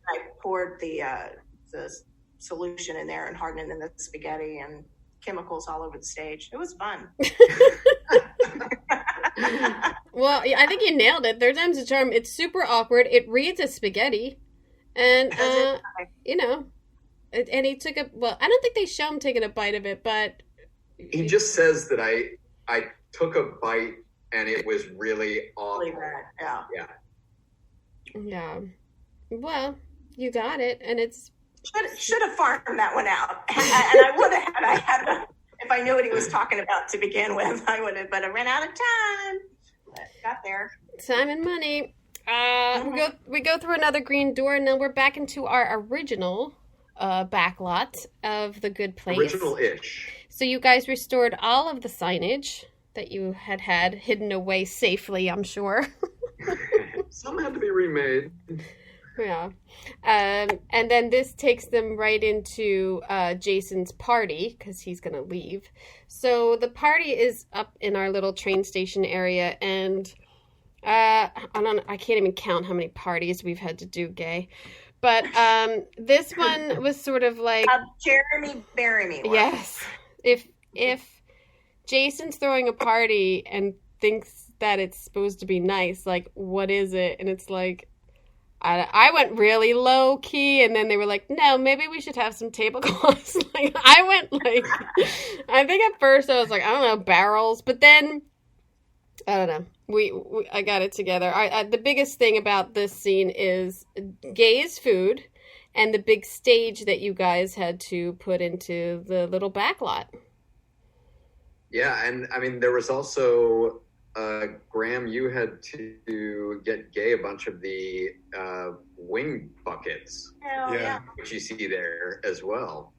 I poured the solution in there and hardened it in the spaghetti and chemicals all over the stage. It was fun. Well, I think you nailed it. Third time's a charm. It's super awkward. It reads as spaghetti. And, and he took I don't think they show him taking a bite of it, but... He just says that I took a bite and it was really awful. Really bad. Yeah. Well, you got it, and it's... Should have farmed that one out. And I would have if I knew what he was talking about to begin with, I would have, but I ran out of time. But got there. Time and money. We go through another green door, and now we're back into our original backlot of the good place. Original-ish. So you guys restored all of the signage that you had hidden away safely, I'm sure. Some had to be remade. Yeah. And then this takes them right into Jason's party because he's going to leave. So the party is up in our little train station area, and I can't even count how many parties we've had to do, Gay. But this one was sort of like... Jeremy bury me. Yes. If Jason's throwing a party and thinks that it's supposed to be nice, like, what is it? And it's like... I went really low key, and then they were like, no, maybe we should have some tablecloths. Like, I went like, I think at first I was like, I don't know, barrels, but then, I don't know, I got it together. The biggest thing about this scene is Gay's food and the big stage that you guys had to put into the little backlot. Yeah, and I mean, there was also... Graham, you had to get Gay a bunch of the wing buckets, which you see there as well.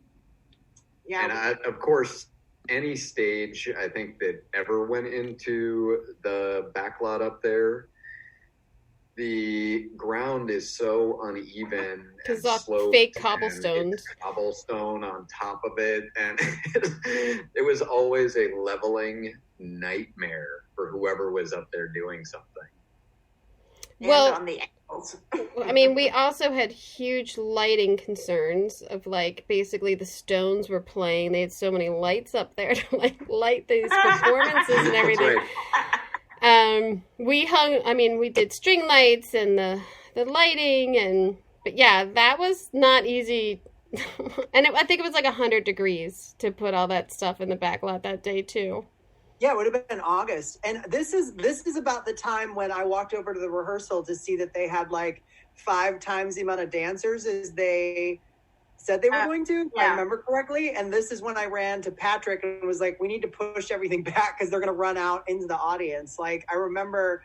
Yeah, and of course, any stage I think that ever went into the backlot up there, the ground is so uneven and sloped, fake cobblestones, and cobblestone on top of it, and it was always a leveling nightmare for whoever was up there doing something. Well, on the ankles. I mean, we also had huge lighting concerns of, like, basically the stones were playing. They had so many lights up there to, like, light these performances and everything. Right. We did string lights and the lighting, but yeah, that was not easy. And I think it was like 100 degrees to put all that stuff in the back lot that day too. Yeah, it would have been August. And this is about the time when I walked over to the rehearsal to see that they had like 5 times the amount of dancers as they said they were going to, if I remember correctly. And this is when I ran to Patrick and was like, we need to push everything back because they're going to run out into the audience. Like, I remember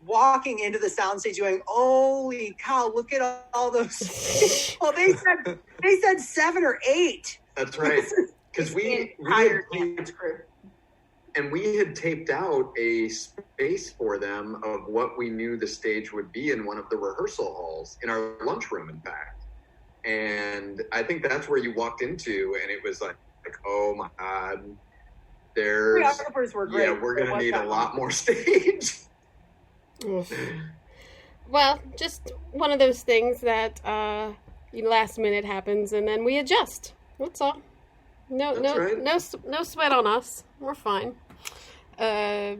walking into the soundstage going, holy cow, look at all those. Well, they said 7 or 8. That's right. Because we had taped out a space for them of what we knew the stage would be in one of the rehearsal halls, in our lunchroom, in fact. And I think that's where you walked into, and it was like oh my God, choreographers were great. Yeah, we're going to need a lot more stage. Well, just one of those things that last minute happens, and then we adjust. That's all. No sweat on us. We're fine. After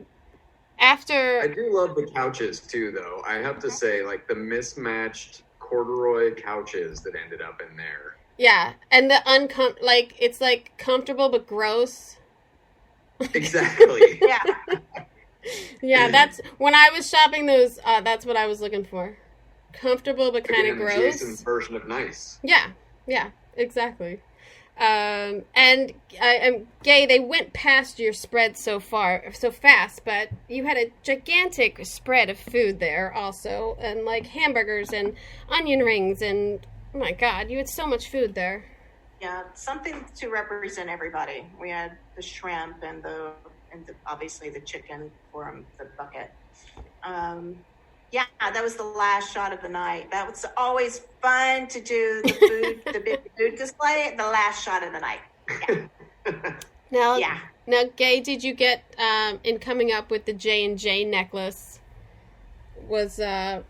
I do love the couches too, though. I have to say, like the mismatched corduroy couches that ended up in there. Yeah, and the it's like comfortable but gross. Exactly. Yeah. Yeah, that's when I was shopping those. That's what I was looking for. Comfortable but kind of gross. Jason's version of nice. Yeah, exactly. And Gay, they went past your spread so fast, but you had a gigantic spread of food there also, and like hamburgers and onion rings, and oh my God, you had so much food there. Yeah, something to represent everybody. We had the shrimp and obviously the chicken from the bucket. Yeah, that was the last shot of the night. That was always fun to do the food, the big food display, the last shot of the night. Yeah. Now, Gay, did you get in coming up with the J&J necklace? Was that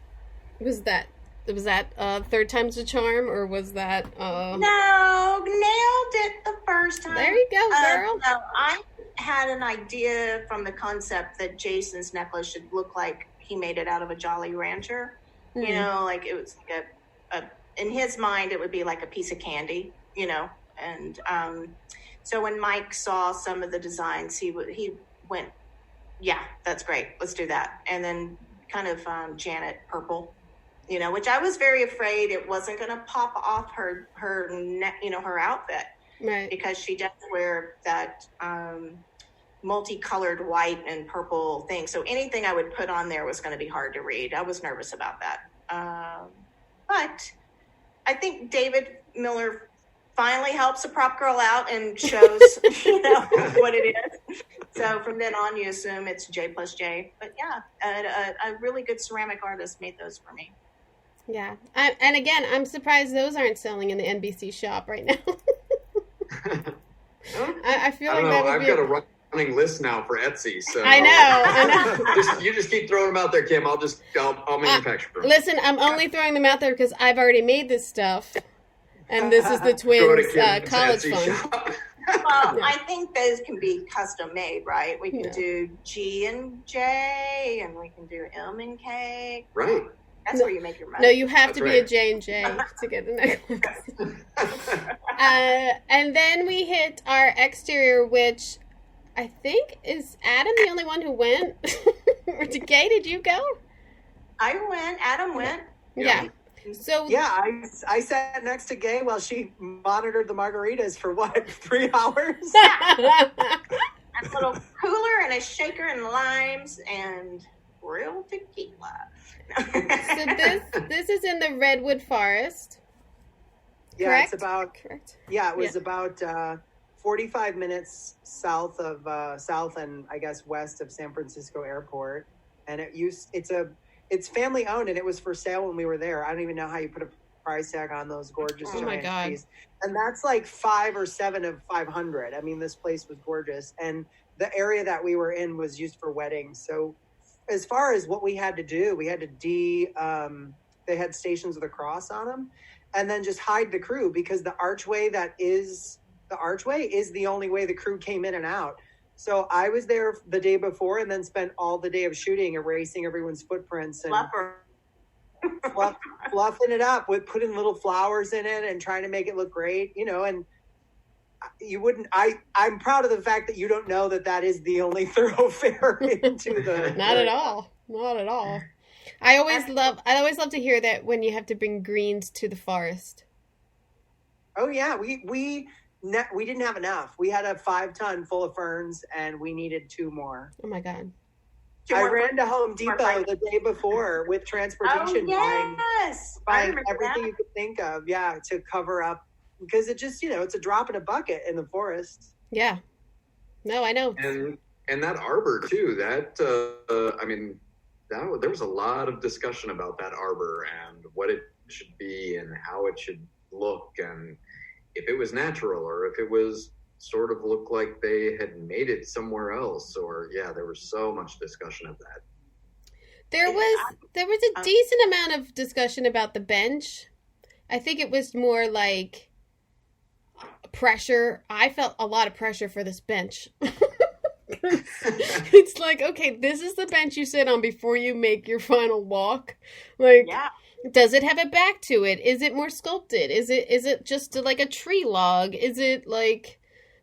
third time's a charm, or was that? No, nailed it the first time. There you go, girl. No, I had an idea from the concept that Jason's necklace should look like he made it out of a Jolly Rancher. Mm-hmm. You know, like it was like in his mind, it would be like a piece of candy, you know. And so when Mike saw some of the designs, he went, yeah, that's great. Let's do that. And then kind of Janet purple, you know, which I was very afraid it wasn't going to pop off her outfit. Right. Because she does wear that multicolored white and purple thing. So anything I would put on there was going to be hard to read. I was nervous about that. But I think David Miller finally helps a prop girl out and shows, what it is. So from then on, you assume it's J plus J. But yeah, a really good ceramic artist made those for me. Yeah. And again, I'm surprised those aren't selling in the NBC shop right now. I feel like that would I've got a running list now for Etsy. So I know. You just keep throwing them out there, Kim. I'll manufacture them. Listen, I'm only throwing them out there because I've already made this stuff, and this is the twins' college fund. Well, I think those can be custom made, right? We can do G and J, and we can do M and K. Right. That's where you make your money. No, you have to be a J&J to get the necklace. And then we hit our exterior, which I think is Adam the only one who went? Or Gay, did you go? I went. Adam went. Yeah. So yeah, I sat next to Gay while she monitored the margaritas for 3 hours? Yeah. A little cooler and a shaker and limes and real tequila. So this is in the Redwood Forest. Yeah, correct? It's about. Correct. Yeah, it was about 45 minutes south of and I guess west of San Francisco Airport, and it's family owned, and it was for sale when we were there. I don't even know how you put a price tag on those gorgeous giant trees. And that's like 5 or 7 of 500. I mean, this place was gorgeous. And the area that we were in was used for weddings. So as far as what we had to do, we had to they had stations with a cross on them, and then just hide the crew, because the archway is the only way the crew came in and out. So I was there the day before and then spent all the day of shooting, erasing everyone's footprints and fluffing it up with putting little flowers in it and trying to make it look great, and you wouldn't, I'm proud of the fact that you don't know that is the only thoroughfare into the... Not at all. I always love to hear that when you have to bring greens to the forest. Oh yeah. We didn't have enough. We had a 5-ton full of ferns and we needed 2 more. Oh my God. I ran to Home Depot the day before with transportation, buying everything you could think of, to cover up, because it just, it's a drop in a bucket in the forest. Yeah. No, I know. And that arbor too, there was a lot of discussion about that arbor and what it should be and how it should look, and if it was natural or if it was sort of looked like they had made it somewhere else, or there was so much discussion of that. There was a decent amount of discussion about the bench. I think it was more like pressure. I felt a lot of pressure for this bench. It's like, okay, this is the bench you sit on before you make your final walk. Does it have a back to it? Is it more sculpted? Is it just like a tree log? Is it like...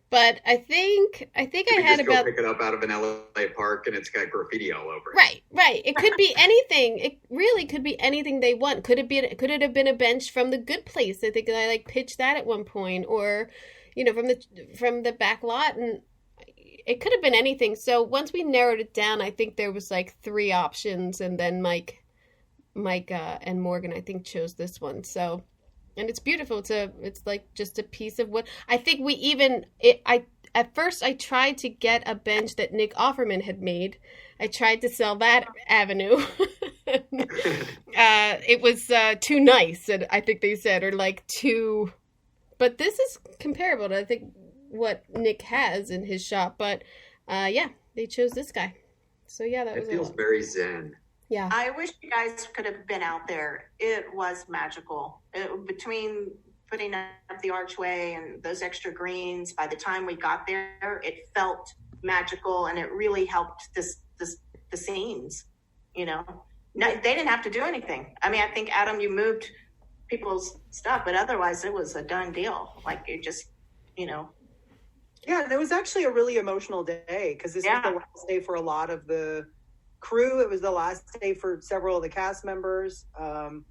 But I think I had just about... go pick it up out of an LA park and it's got graffiti all over it. Right. It could be anything. It really could be anything they want. Could it have been a bench from The Good Place? I think I pitched that at one point, or from the back lot, and it could have been anything. So once we narrowed it down, I think there was 3 options, and then Mike and Morgan, I think, chose this one. So. And it's beautiful. It's like just a piece of wood. I think at first I tried to get a bench that Nick Offerman had made. I tried to sell that avenue. It was too nice, and I think they said, or too. But this is comparable to, I think, what Nick has in his shop. But they chose this guy. So it feels very zen. Yeah. I wish you guys could have been out there. It was magical. Between putting up the archway and those extra greens, by the time we got there, it felt magical, and it really helped the scenes. No, they didn't have to do anything. I mean, I think, Adam, you moved people's stuff, but otherwise it was a done deal. It just, Yeah, and it was actually a really emotional day, because this was the last day for a lot of the crew. It was the last day for several of the cast members.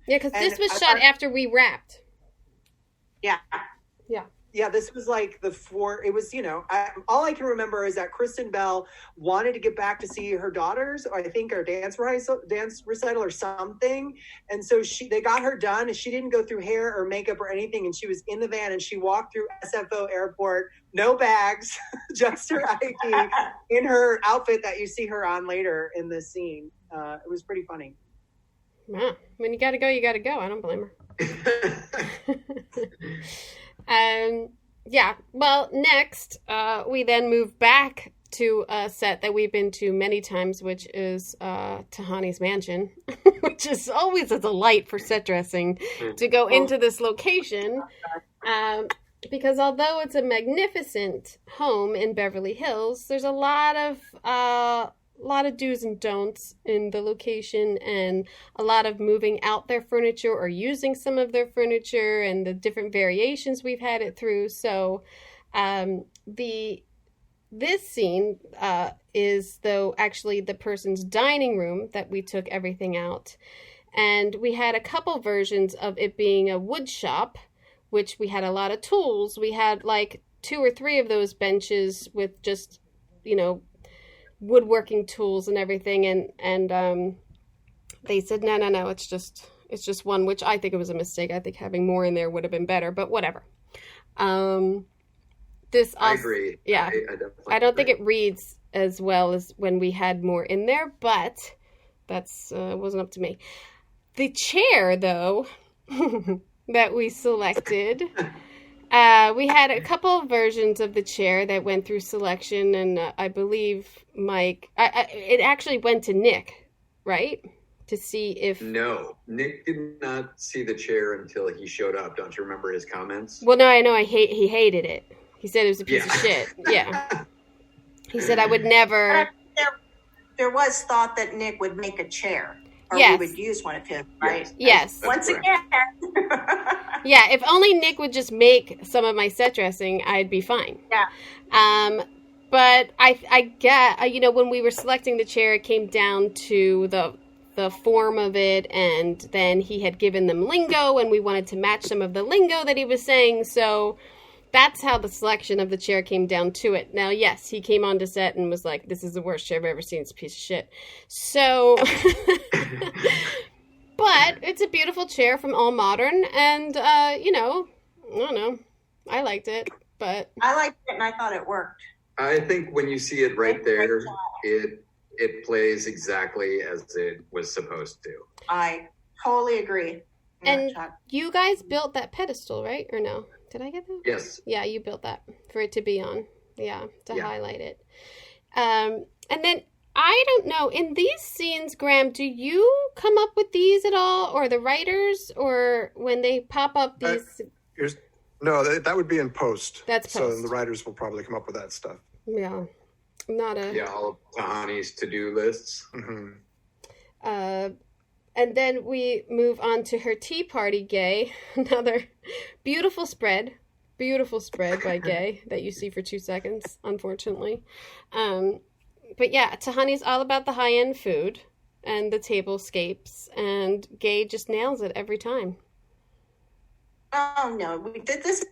Because this was shot after we wrapped. Yeah, this was it was, all I can remember is that Kristen Bell wanted to get back to see her daughters, or I think her dance recital or something. And so they got her done, and she didn't go through hair or makeup or anything. And she was in the van, and she walked through SFO airport, no bags, just her ID, in her outfit that you see her on later in this scene. It was pretty funny. Wow. When you gotta go, you gotta go. I don't blame her. Well, next, we then move back to a set that we've been to many times, which is Tahani's mansion, which is always a delight for set dressing to go into this location. Because although it's a magnificent home in Beverly Hills, there's a lot of do's and don'ts in the location, and a lot of moving out their furniture or using some of their furniture, and the different variations we've had it through. So this scene is, though, actually the person's dining room that we took everything out. And we had a couple versions of it being a wood shop, which we had a lot of tools. We had 2 or 3 of those benches with just, woodworking tools and everything, and they said no, it's just one, which I think it was a mistake. I think having more in there would have been better, but whatever. I agree. I don't think it reads as well as when we had more in there, but That's wasn't up to me. The chair, though, that we selected, we had a couple of versions of the chair that went through selection, and I believe Mike, it actually went to Nick, right? To see if... No, Nick did not see the chair until he showed up. Don't you remember his comments? Well, no, I know he hated it. He said it was a piece of shit. Yeah. He said I would never... There was thought that Nick would make a chair. Or yes. we would use one of his, right? Yes. Once again. Yeah, if only Nick would just make some of my set dressing, I'd be fine. Yeah. But I get, when we were selecting the chair, it came down to the form of it, and then he had given them lingo, and we wanted to match some of the lingo that he was saying, so that's how the selection of the chair came down to it. Now, yes, he came onto set and was like, this is the worst chair I've ever seen, it's a piece of shit. So, but it's a beautiful chair from All Modern, and, I don't know, I liked it, but... I liked it, and I thought it worked. I think when you see it right there, it plays exactly as it was supposed to. I totally agree. And you guys built that pedestal, right? Or no? Did I get that? Yes. Yeah, you built that for it to be on. Yeah, to highlight it. And then, I don't know, in these scenes, Graham, do you come up with these at all? Or the writers? Or when they pop up these... No, that would be in post. That's post. So the writers will probably come up with that stuff. Yeah. all of Tahani's to-do lists. Mm-hmm. And then we move on to her tea party, Gay. Another beautiful spread by Gay that you see for 2 seconds, unfortunately. But yeah, Tahani's all about the high-end food and the tablescapes, and Gay just nails it every time. Oh, no. We did this,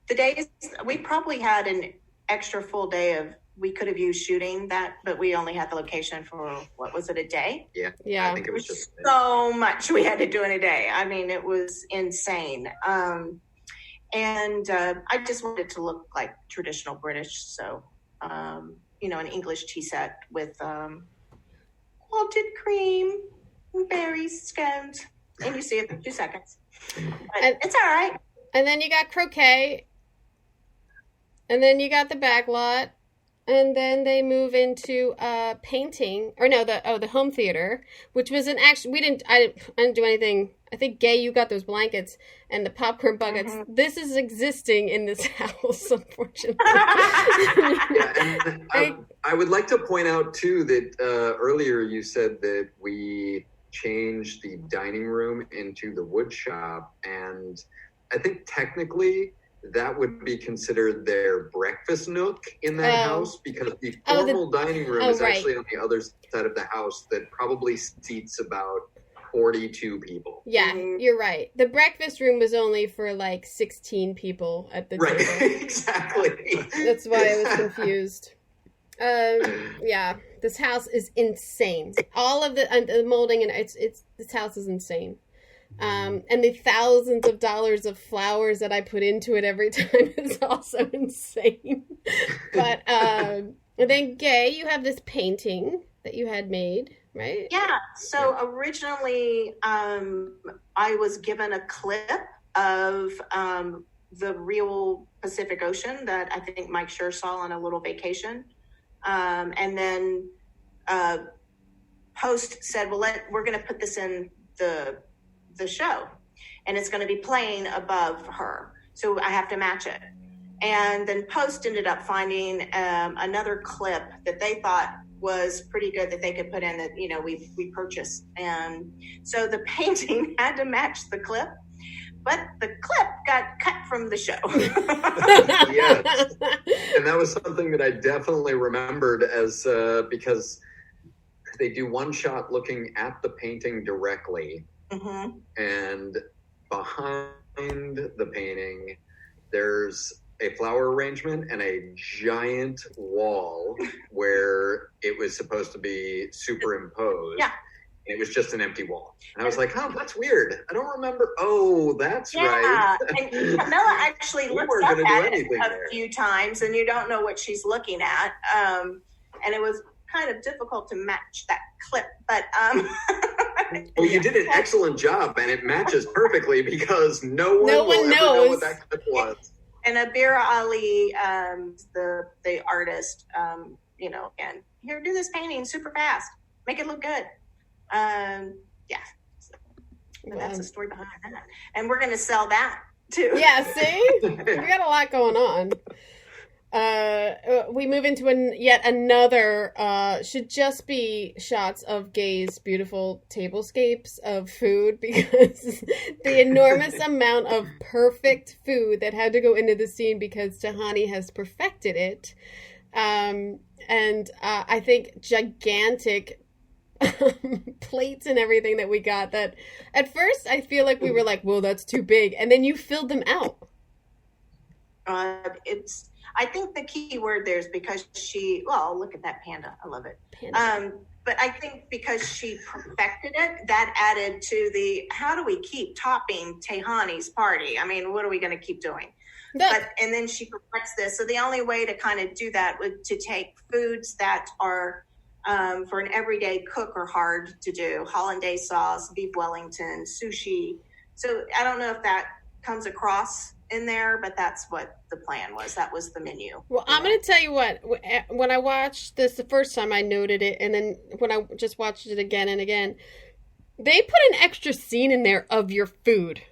the days, we probably had an extra full day of, we could have used shooting that, but we only had the location for, what was it, a day? Yeah. I think it was just so much we had to do in a day. I mean, it was insane. And I just wanted to look like traditional British. So, an English tea set with quilted cream, berries, scones. And you see it in 2 seconds. But it's all right. And then you got croquet. And then you got the back lot. And then they move into painting, or no, the home theater, which was an actual. I didn't do anything. I think Gay, you got those blankets and the popcorn buckets. Mm-hmm. This is existing in this house, unfortunately. I would like to point out too that earlier you said that we changed the dining room into the wood shop, and I think technically that would be considered their breakfast nook in that house, because the formal dining room is actually on the other side of the house that probably seats about 42 people. Yeah, you're right. The breakfast room was only for like 16 people at the table. Right, exactly. That's why I was confused. Yeah, this house is insane. All of the molding, and this house is insane. And the thousands of dollars of flowers that I put into it every time is also insane. But and then Gay, you have this painting that you had made, right? Yeah. So originally, I was given a clip of the real Pacific Ocean that I think Mike Schur saw on a little vacation, and then Post said, "Well, we're going to put this in the show, and it's going to be playing above her, so I have to match it." And then Post ended up finding another clip that they thought was pretty good that they could put in that we purchased, and so the painting had to match the clip, but the clip got cut from the show. Yes, and that was something that I definitely remembered as because they do one shot looking at the painting directly. Mm-hmm. And behind the painting, there's a flower arrangement and a giant wall where it was supposed to be superimposed. Yeah. And it was just an empty wall. And I was like, oh, that's weird. I don't remember. Oh, that's right. And Camilla actually looks up at it a few times, and you don't know what she's looking at. And it was kind of difficult to match that clip, but well, you did an excellent job, and it matches perfectly because no one will ever know what that clip was. And Abir Ali, the artist, and here, do this painting super fast, make it look good. Yeah, so that's the story behind that, and we're going to sell that too. Yeah, see, we got a lot going on. We move into yet another, should just be shots of Gay's beautiful tablescapes of food, because the enormous amount of perfect food that had to go into the scene because Tahani has perfected it. And I think gigantic plates and everything that we got, that at first I feel like we were like, well, that's too big. And then you filled them out. I think the key word there is because look at that panda. I love it. But I think because she perfected it, that added to how do we keep topping Tahani's party? I mean, what are we going to keep doing? And then she perfects this. So the only way to kind of do that would to take foods that are for an everyday cook are hard to do. Hollandaise sauce, beef Wellington, sushi. So I don't know if that comes across in there, but that's what the plan was. That was the menu. Well, I'm going to tell you what, when I watched this the first time, I noted it, and then when I just watched it again and again, they put an extra scene in there of your food.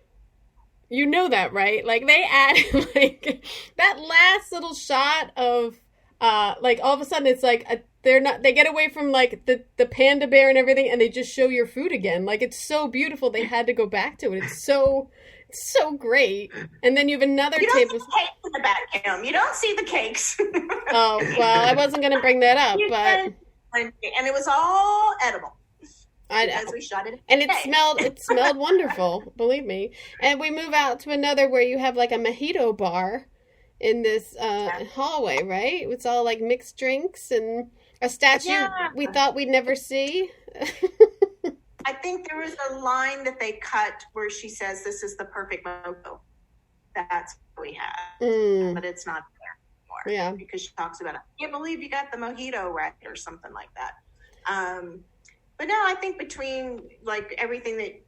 You know that, right? Like, they add, like, that last little shot of, like, all of a sudden it's like, they get away from, like, the panda bear and everything, and they just show your food again. Like, it's so beautiful, they had to go back to it. It's so great. And then you have another table. You don't see the cakes in the back, Kim. You don't see the cakes. Oh, well, I wasn't going to bring that up, but. And it was all edible. I know. As we shot it. And it smelled wonderful, believe me. And we move out to another where you have like a mojito bar in this hallway, right? It's all like mixed drinks and a statue we thought we'd never see. I think there was a line that they cut where she says, "This is the perfect mojito." That's what we have, but it's not there anymore. Yeah, because she talks about it. I can't believe you got the mojito right or something like that. But no, I think between like everything that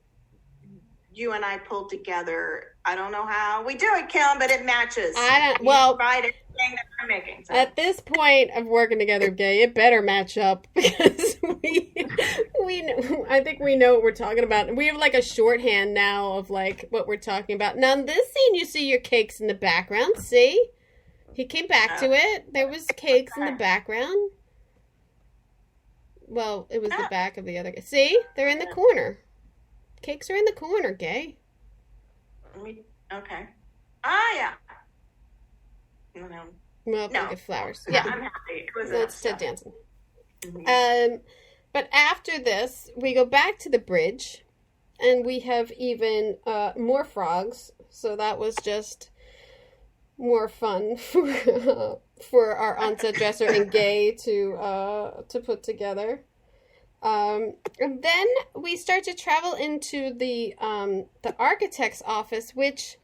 you and I pulled together, I don't know how we do it, Kim, but it matches. Provide everything that we're making. So. At this point of working together, Gay, it better match up because I think we know what we're talking about. We have like a shorthand now of like what we're talking about. Now in this scene, you see your cakes in the background. See, he came back to it. There was cakes in the background. Well, it was the back of the other. See, they're in the corner. Cakes are in the corner, Gay. Okay. Ah, yeah. Well, no. Get flowers. Yeah, I'm happy. It was Let's dancing. Mm-hmm. But after this, we go back to the bridge, and we have even more frogs. So that was just more fun for our onset dresser and Gay to put together. And then we start to travel into the architect's office, which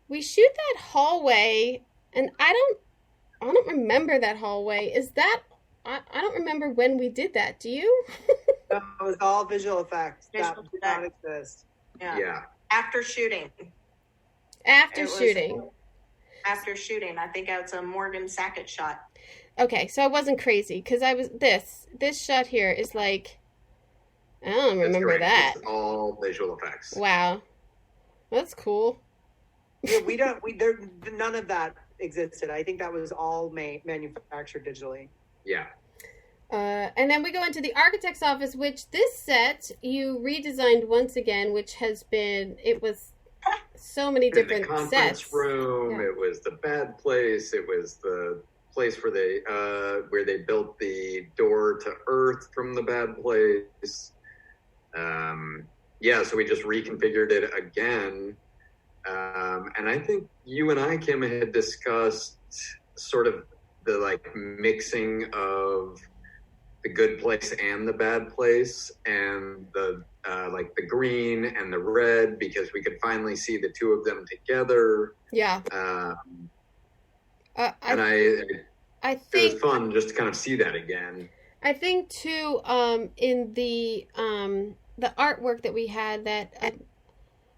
we shoot that hallway, and I don't remember that hallway. Is that I don't remember when we did that. Do you? No, it was all visual effects. That did not exist. Yeah. After shooting. After shooting, I think it's a Morgan Sackett shot. Okay, so I wasn't crazy because I was this shot here is like I don't remember that. It's all visual effects. Wow, that's cool. Yeah, none of that existed. I think that was all manufactured digitally. Yeah. And then we go into the architect's office, which this set you redesigned once again, which it was so many different sets. The conference room. Yeah. It was the bad place. It was the place where they built the door to Earth from the bad place. So we just reconfigured it again. And I think you and I, Kim, had discussed sort of the like mixing of the good place and the bad place, and the like the green and the red, because we could finally see the two of them together. Yeah. I think it was fun just to kind of see that again. I think too, in the artwork that we had, that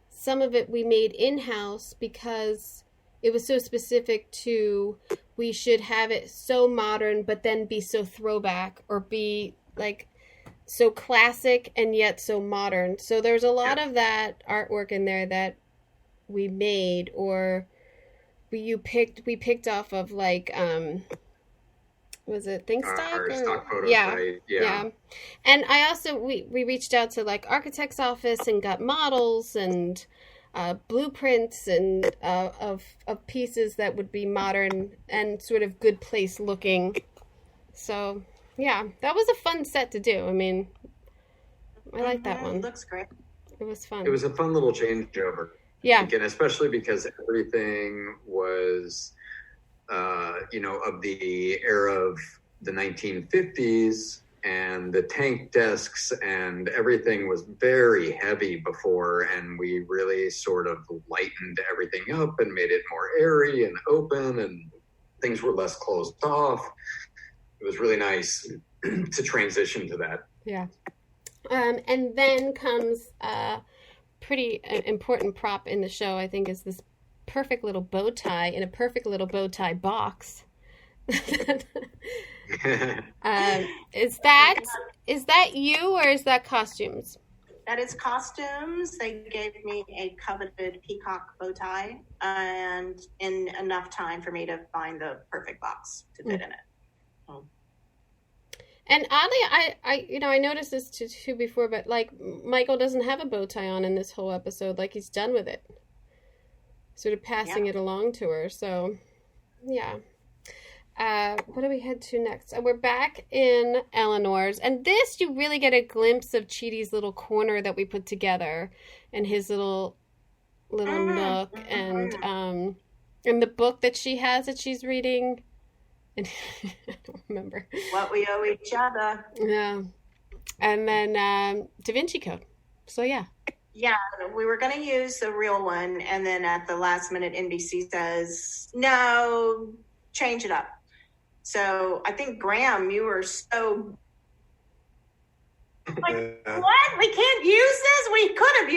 some of it we made in-house because it was so specific to, we should have it so modern, but then be so throwback, or be like so classic and yet so modern. So there's a lot of that artwork in there that we made, or we picked off of, like, was it ThinkStock? Or stock photos, yeah, right? Yeah. And I also, we reached out to, like, architect's office and got models and blueprints and of pieces that would be modern and sort of good place looking. So yeah, that was a fun set to do. I mean, I like that one. It looks great. It was fun. It was a fun little changeover. Yeah. Again, especially because everything was, of the era of the 1950s, and the tank desks and everything was very heavy before, and we really sort of lightened everything up and made it more airy and open, and things were less closed off. It was really nice to transition to that. Yeah. And then comes a pretty important prop in the show, I think, is this perfect little bow tie in a perfect little bow tie box. Is that you, or is that costumes? That is costumes. They gave me a coveted peacock bow tie, and in enough time for me to find the perfect box to fit in it. And oddly, I noticed this too before, but, like, Michael doesn't have a bow tie on in this whole episode. Like, he's done with it, sort of passing it along to her. So, yeah. What do we head to next? We're back in Eleanor's, and this, you really get a glimpse of Chidi's little corner that we put together, and his little nook, and the book that she has that she's reading. And I don't remember What We Owe Each Other. Yeah, and then Da Vinci Code. So yeah, we were going to use the real one, and then at the last minute, NBC says no, change it up. So I think, Graham, you were so like, what? We can't use this? We could have,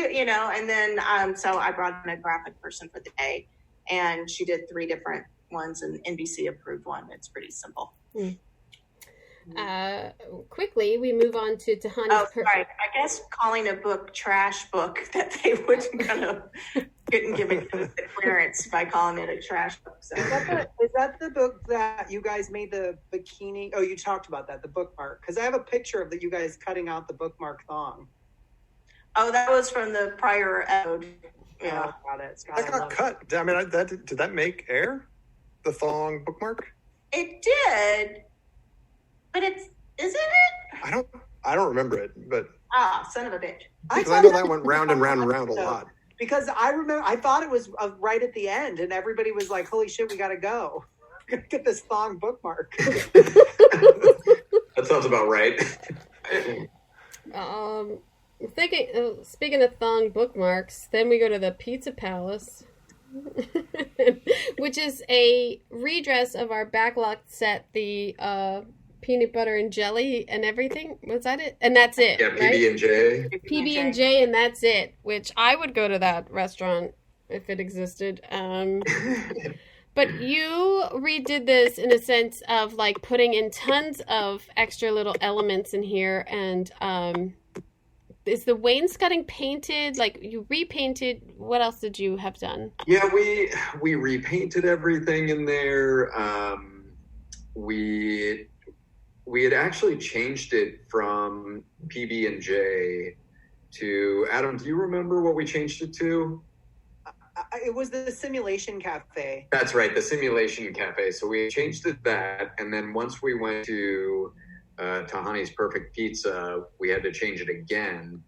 and then so I brought in a graphic person for the day, and she did 3 different ones, and NBC approved one. It's pretty simple. Quickly, we move on to Tahani's. Oh, sorry. I guess calling a book trash book, that they couldn't give it the clearance by calling it a trash book. So. Is that the book that you guys made the bikini? Oh, you talked about that, the bookmark. Because I have a picture of you guys cutting out the bookmark thong. Oh, that was from the prior episode. Yeah, got it. That got cut. I mean, did that make air? The thong bookmark? It did, but is it? I don't remember it, but son of a bitch! Because I know that went round and round and round a lot. Because I thought it was right at the end, and everybody was like, "Holy shit, we gotta go! Get this thong bookmark." That sounds about right. Speaking of thong bookmarks, then we go to the Pizza Palace. Which is a redress of our backlot set, the peanut butter and jelly and everything. Was that it? And that's it. Yeah, PB&J. PB&J, and that's it. Which I would go to that restaurant if it existed. But you redid this in a sense of, like, putting in tons of extra little elements in here, and is the wainscoting painted? Like, you repainted? What else did you have done? Yeah, we repainted everything in there. We had actually changed it from PB&J to, Adam, do you remember what we changed it to? It was the Simulation Cafe. That's right, the Simulation Cafe. So we changed it to that, and then once we went to Tahani's Perfect Pizza, we had to change it again.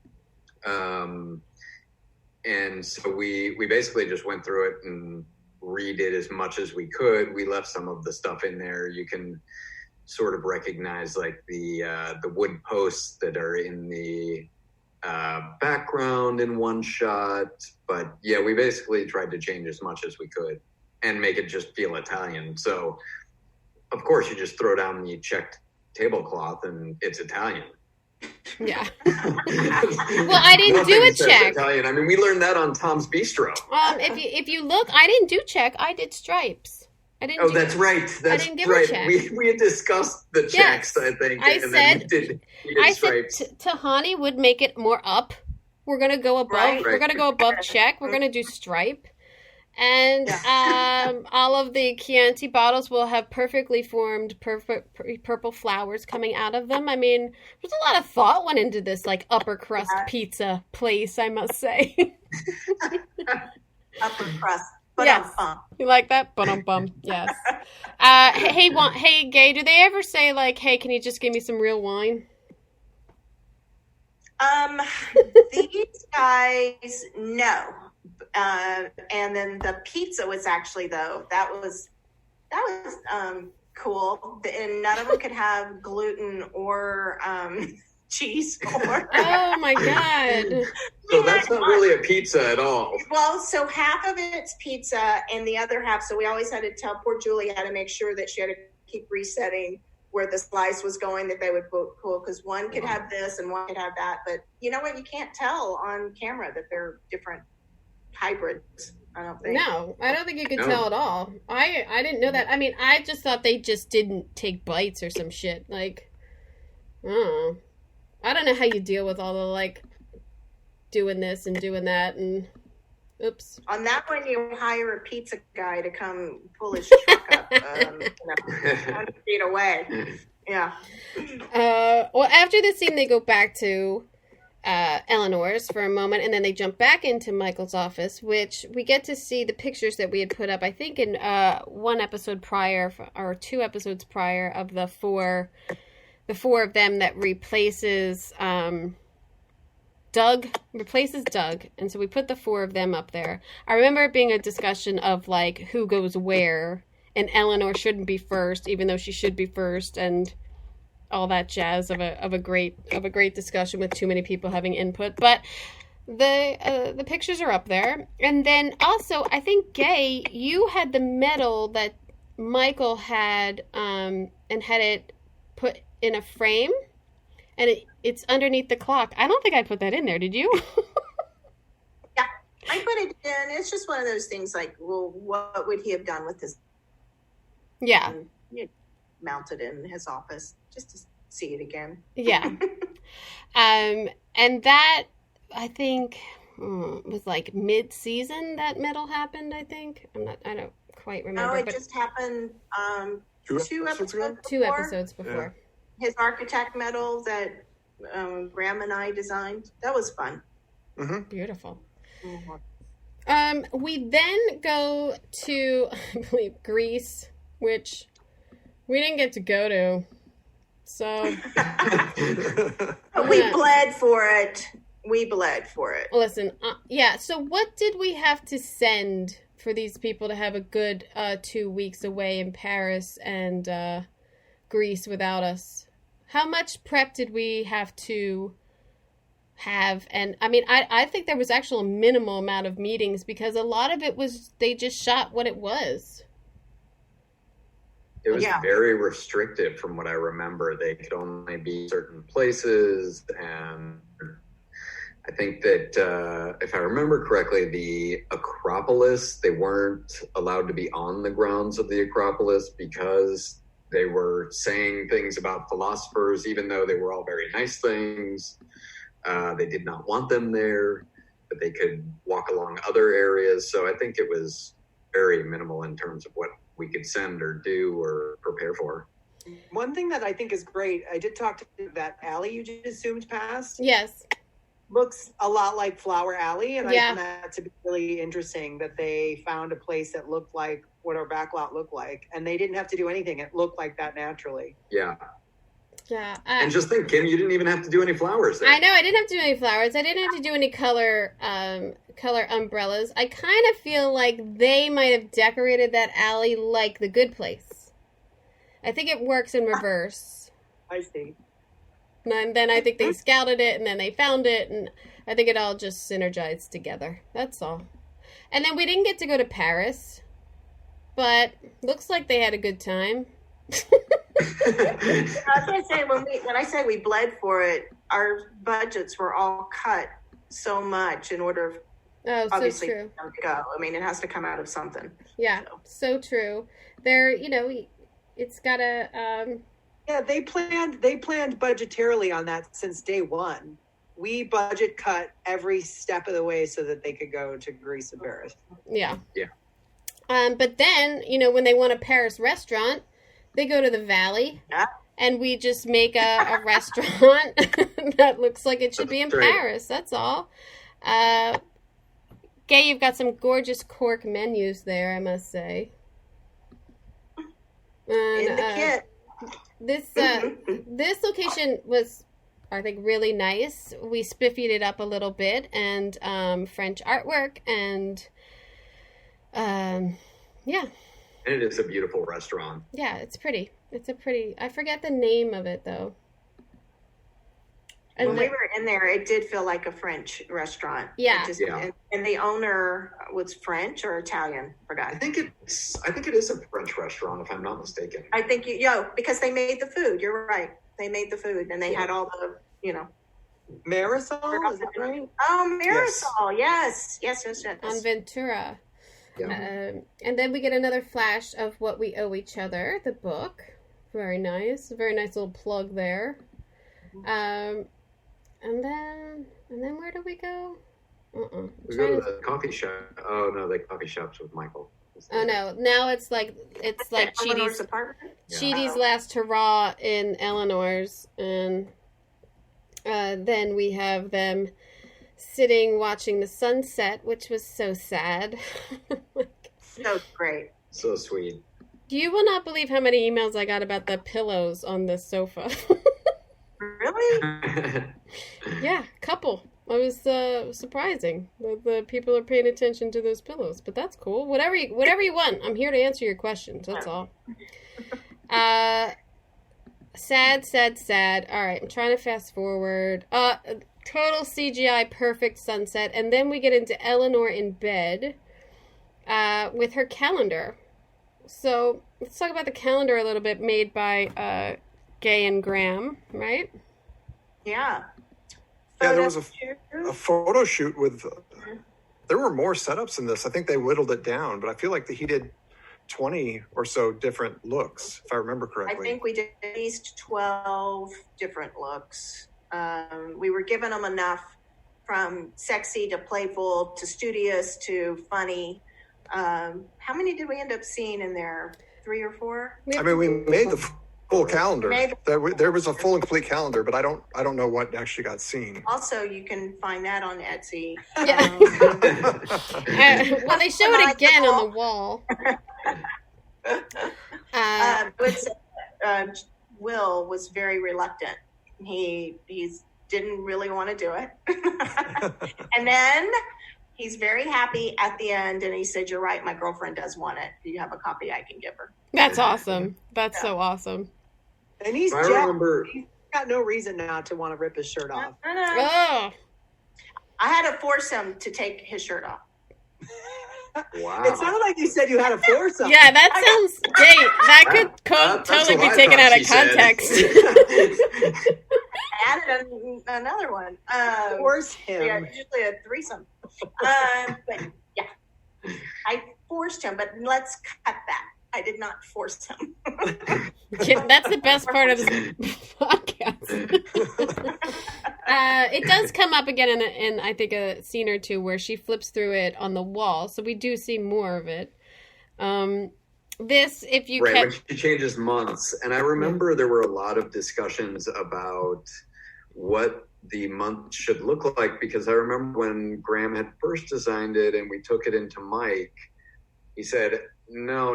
And so we basically just went through it and redid as much as we could. We left some of the stuff in there. You can sort of recognize, like, the wood posts that are in the background in one shot. But yeah, we basically tried to change as much as we could and make it just feel Italian. So of course you just throw down the checked tablecloth and it's Italian. Yeah. Well, I didn't do a check. Italian. I mean, we learned that on Tom's Bistro. If you look, I didn't do check. I did stripes. I didn't. Oh, that's right. That's I didn't give right. a check. We had discussed the checks, I think. I said Tahani would make it more up. We're gonna go above. Right. We're gonna go above check. We're gonna do stripe. And all of the Chianti bottles will have perfectly formed purple flowers coming out of them. I mean, there's a lot of thought went into this, like, upper crust pizza place, I must say. Upper crust. Yes. You like that? Bum. Yes. Hey, Gay, do they ever say, like, hey, can you just give me some real wine? These guys, no. And then the pizza was actually, though, that was cool. And none of them could have gluten or cheese. Oh my God. So that's not really a pizza at all. Well, so half of it's pizza and the other half, so we always had to tell poor Julie how to make sure that she had to keep resetting where the slice was going, that they would pull, because one could have this and one could have that. But you know what? You can't tell on camera that they're different hybrids. I don't think. No, I don't think you could tell at all. I didn't know that. I mean, I just thought they just didn't take bites or some shit. Like, I don't know how you deal with all the, like, doing this and doing that and oops. On that one, you hire a pizza guy to come pull his truck up 100 feet away. Yeah. Well, after this scene, they go back to Eleanor's for a moment, and then they jump back into Michael's office, which we get to see the pictures that we had put up, I think, in one episode prior, or 2 episodes prior, of the four of them that replaces Doug, and so we put the 4 of them up there. I remember it being a discussion of, like, who goes where, and Eleanor shouldn't be first, even though she should be first, and all that jazz of a great discussion with too many people having input. But the pictures are up there, and then also I think, Gay, you had the medal that Michael had, and had it put in a frame, and it's underneath the clock. I don't think I put that in there. Did you? Yeah, I put it in. It's just one of those things, like, well, what would he have done with his? Yeah. Mounted in his office just to see it again. Yeah. And that, I think, was like mid-season that medal happened, I think. I don't quite remember. No, it just happened 2 episodes before. Yeah. His architect medal that Graham and I designed. That was fun. Mm-hmm. Beautiful. Mm-hmm. We then go to, I believe, Greece, which we didn't get to go to. So we bled for it. Listen, yeah. So what did we have to send for these people to have a good 2 weeks away in Paris and Greece without us? How much prep did we have to have? And I mean, I think there was actually a minimal amount of meetings, because a lot of it was they just shot what it was. It was very restrictive from what I remember. They could only be certain places. And I think that if I remember correctly, the Acropolis, they weren't allowed to be on the grounds of the Acropolis because they were saying things about philosophers, even though they were all very nice things. They did not want them there, but they could walk along other areas. So I think it was very minimal in terms of what we could send or do or prepare for. One thing that I think is great, I did talk to that alley you just zoomed past. Yes. Looks a lot like Flower Alley, and I found that to be really interesting, that they found a place that looked like what our backlot looked like, and they didn't have to do anything. It looked like that naturally. Yeah. Yeah. And just think, Kim, you didn't even have to do any flowers there. I know, I didn't have to do any flowers. I didn't have to do any color umbrellas. I kind of feel like they might have decorated that alley like The Good Place. I think it works in reverse. I see. And then I think they scouted it, and then they found it, and I think it all just synergized together. That's all. And then we didn't get to go to Paris, but looks like they had a good time. I was going to say, when I say we bled for it, our budgets were all cut so much in order obviously true. To go. I mean, it has to come out of something. Yeah, so true. There, it's got to... Yeah, they planned budgetarily on that since day one. We budget cut every step of the way so that they could go to Greece and Paris. Yeah. Yeah. But then, when they want a Paris restaurant, they go to the Valley. Yeah. And we just make a restaurant that looks like it should be in Paris. That's all. Gay, you've got some gorgeous cork menus there, I must say. And, in the kit. This location was, I think, really nice. We spiffied it up a little bit, and French artwork, and yeah. And it is a beautiful restaurant. Yeah, it's pretty. I forget the name of it, though. When we were in there, it did feel like a French restaurant. Yeah. And the owner was French or Italian, forgot. I think it is a French restaurant, if I'm not mistaken. I think because they made the food. You're right. They made the food, and they had all the, Marisol, is that right? Oh, Marisol, yes. On Ventura. Yeah. And then we get another flash of What We Owe Each Other, the book. Very nice. Very nice little plug there. And then where do we go? We go to the coffee shop. Oh no, the coffee shop's with Michael. Oh no! Now it's like Eleanor's apartment. Chidi's last hurrah in Eleanor's, and then we have them sitting watching the sunset, which was so sad. So great, so sweet. You will not believe how many emails I got about the pillows on the sofa. Really? Yeah, couple. It was surprising that the people are paying attention to those pillows, but that's cool. Whatever you want. I'm here to answer your questions. That's all. Sad. All right, I'm trying to fast forward. Total CGI perfect sunset, and then we get into Eleanor in bed with her calendar. So let's talk about the calendar a little bit, made by Gay and Graham, right? Yeah. Yeah, there was a photo shoot with. There were more setups in this. I think they whittled it down, but I feel like he did 20 or so different looks, if I remember correctly. I think we did at least 12 different looks. We were giving them enough, from sexy to playful to studious to funny. How many did we end up seeing in there? 3 or 4? I mean, we made the full calendar. There was a full and complete calendar, but I don't know what actually got seen. Also, you can find that on Etsy. Yeah. Well, they show it again on the wall. Will was very reluctant. He didn't really want to do it. And then he's very happy at the end, and he said, "You're right, my girlfriend does want it. Do you have a copy I can give her?" That's awesome. That's so awesome. And he's got no reason not to want to rip his shirt off. Oh. I had to force him to take his shirt off. Wow. It sounded like you said you had to force him. Yeah, that sounds gay. That could totally be taken out of context. I added another one. Force him. Yeah, usually a threesome. But yeah, I forced him, but let's cut that. I did not force him. Yeah, that's the best part of this podcast. It does come up again in I think a scene or two where she flips through it on the wall, so we do see more of it. This, if you when she changes months, and I remember there were a lot of discussions about what the month should look like, because I remember when Graham had first designed it and we took it into Mike, he said, no,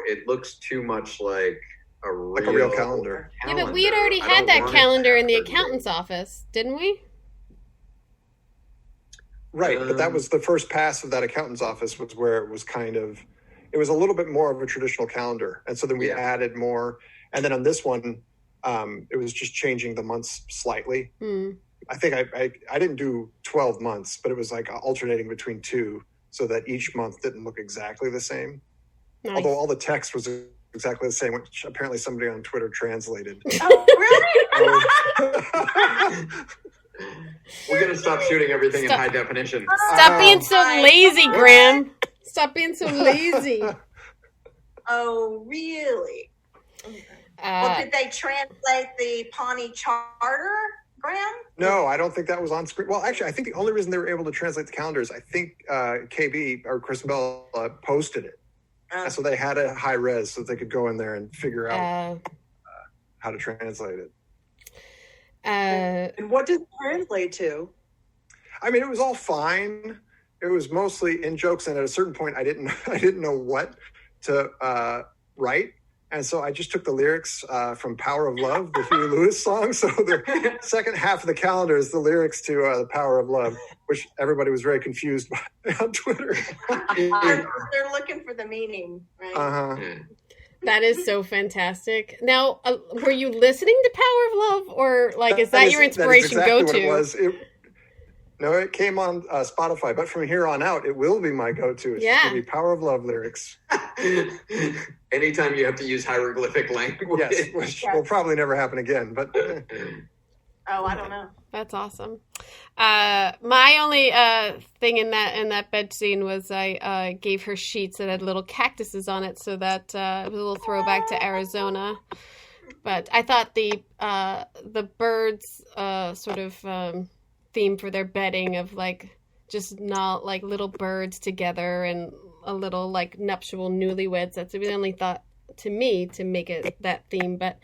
it looks too much like a real calendar. Yeah, but we had already had that calendar in the accountant's office, didn't we? Right, but that was the first pass of that accountant's office, was where it was it was a little bit more of a traditional calendar. And so then we added more. And then on this one, it was just changing the months slightly. I think I didn't do 12 months, but it was like alternating between 2 so that each month didn't look exactly the same. Nice. Although all the text was exactly the same, which apparently somebody on Twitter translated. Oh, really? We're going to stop shooting everything in high definition. Stop being so lazy, Graham. Stop being so lazy. Oh, really? Well, did they translate the Pawnee Charter, Graham? No, I don't think that was on screen. Well, actually, I think the only reason they were able to translate the calendars, I think KB or Chris Bell posted it. So they had a high res so they could go in there and figure out how to translate it. And what did it translate to? I mean, it was all fine. It was mostly in jokes, and at a certain point, I didn't know what to write, and so I just took the lyrics from "Power of Love," the Huey Lewis song. So the second half of the calendar is the lyrics to "The Power of Love," which everybody was very confused by on Twitter. They're looking for the meaning, right? Uh-huh. That is so fantastic. Now, were you listening to Power of Love, or like is that your inspiration exactly go-to? What it was. No, it came on Spotify, but from here on out, it will be my go-to. It's going to be Power of Love lyrics. Anytime you have to use hieroglyphic language. Yes, which will probably never happen again. But oh, I don't know. That's awesome. My only thing in that bed scene was I gave her sheets that had little cactuses on it, so that it was a little throwback to Arizona. But I thought the birds sort of theme for their bedding of like just not like little birds together and a little like nuptial newlyweds. That's the only thought to me to make it that theme. But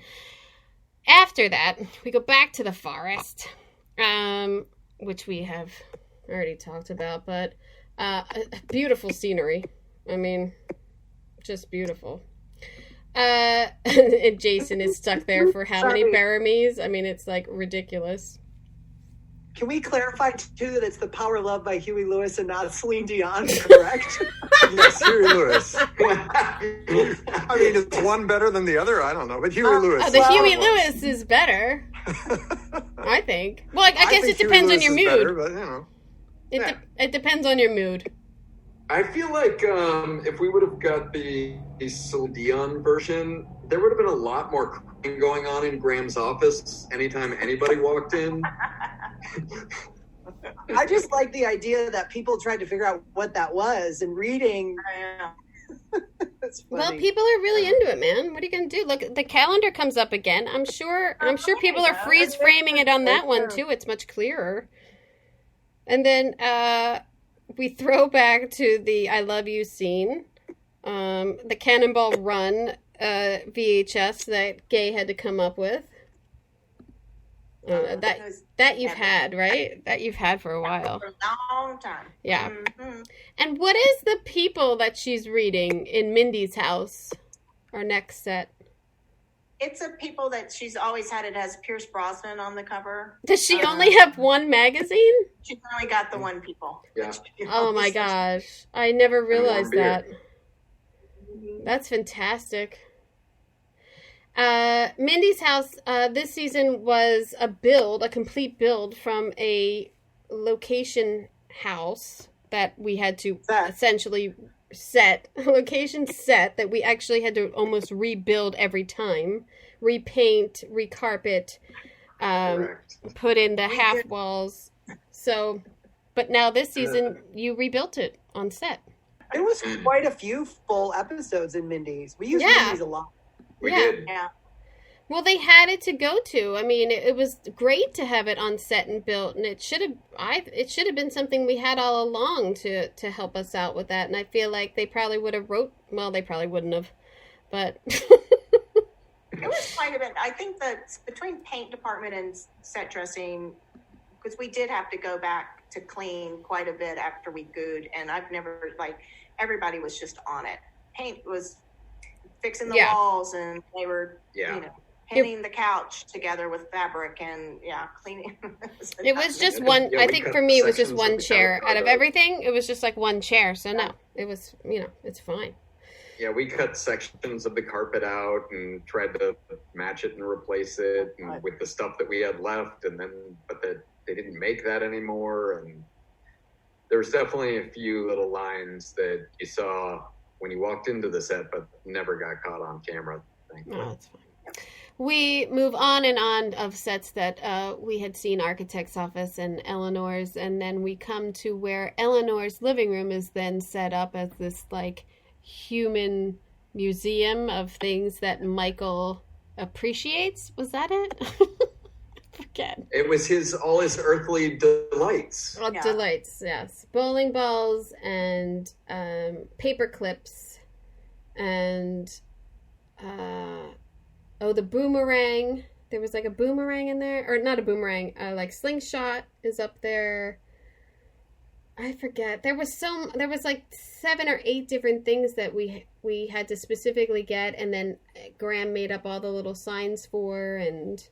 after that, we go back to the forest, which we have already talked about, but beautiful scenery. I mean, just beautiful. And Jason is stuck there for how many Baramies? I mean, it's like ridiculous. Can we clarify, too, that it's The Power of Love by Huey Lewis and not Celine Dion, correct? Yes, Huey Lewis. I mean, is one better than the other? I don't know, but Huey Lewis. The Huey Lewis is better, I think. Well, I guess it depends on your mood. Better, but, you know. It depends on your mood. I feel like if we would have got the Celine Dion version, there would have been a lot more crying going on in Graham's office anytime anybody walked in. I just like the idea that people tried to figure out what that was and reading. Well, people are really into it, man. What are you going to do? Look, the calendar comes up again. I'm sure people are freeze framing it on that one too. It's much clearer. And then we throw back to the I Love You scene. The Cannonball Run VHS that Gay had to come up with. That you've had, right? That you've had for a while. For a long time. Yeah. Mm-hmm. And what is the people that she's reading in Mindy's house? Our next set. It's a people that she's always had. It has Pierce Brosnan on the cover. Does she only have one magazine? She's only got the one people. Yeah. Oh my gosh. I never realized that. That's fantastic. Mindy's house this season was a complete build from a location house that we had to essentially location set that we actually had to almost rebuild every time, repaint, recarpet, put in the half walls. So, but now this season you rebuilt it on set. There was quite a few full episodes in Mindy's. We used Mindy's a lot. We did. Yeah. Well, they had it to go to. I mean, it was great to have it on set and built, and it should have been something we had all along to help us out with that. And I feel like they probably would have they probably wouldn't have, but it was quite a bit. I think that between paint department and set dressing, because we did have to go back to clean quite a bit after we gooed, and I've never everybody was just on it. Paint was fixing the walls, and they were pinning the couch together with fabric and cleaning. It was just one. I think for me it was just one chair out of everything. It was just like one chair. So no, it was it's fine. Yeah, we cut sections of the carpet out and tried to match it and replace it with the stuff that we had left, but they didn't make that anymore, and there was definitely a few little lines that you saw when he walked into the set, but never got caught on camera. Thankfully. Oh, that's fine. We move on and on of sets that we had seen Architect's Office and Eleanor's, and then we come to where Eleanor's living room is then set up as this like human museum of things that Michael appreciates. Was that it? Forget. It was all his earthly delights. Oh, yeah. Delights, yes. Bowling balls and paper clips and the boomerang. There was like a boomerang in there, or not a boomerang, like slingshot is up there. I forget. There was like 7 or 8 different things that we had to specifically get, and then Graham made up all the little signs for, and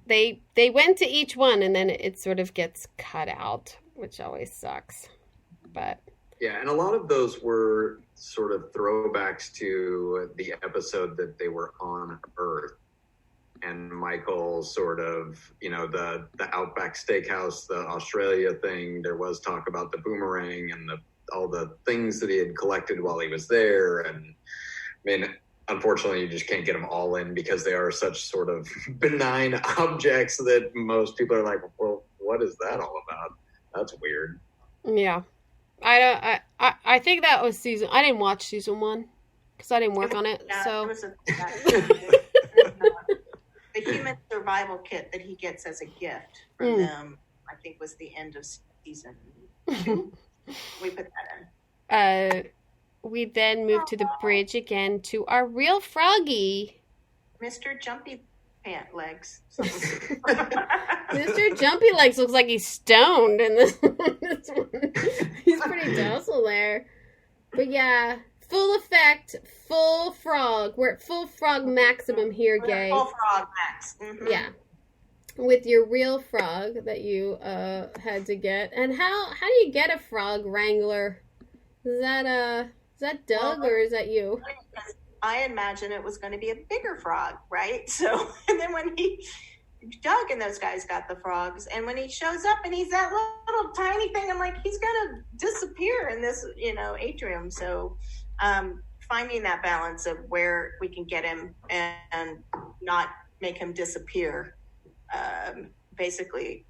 they went to each one, and then it sort of gets cut out, which always sucks. But yeah, and a lot of those were sort of throwbacks to the episode that they were on Earth. And Michael sort of, the Outback Steakhouse, the Australia thing, there was talk about the boomerang and all the things that he had collected while he was there. And I mean, unfortunately, you just can't get them all in because they are such sort of benign objects that most people are like, well, what is that all about? That's weird. Yeah. I think that was I didn't watch season 1 because I didn't work on it. Yeah, so. The human survival kit that he gets as a gift from them, I think, was the end of season 2. We put that in. We then moved to the bridge again to our real Froggy. Mr. Jumpy Pant Legs. Mr. Jumpy Legs looks like he's stoned in this one. He's pretty docile there. But yeah, full effect, full frog. We're at full frog maximum here, Gay. Full frog max. Mm-hmm. Yeah. With your real frog that you had to get. And how do you get a frog wrangler? Is that Doug or is that you? I imagine it was going to be a bigger frog, right? So, and then when Doug and those guys got the frogs, and when he shows up and he's that little tiny thing, I'm like, he's going to disappear in this, atrium. So, finding that balance of where we can get him and not make him disappear, basically,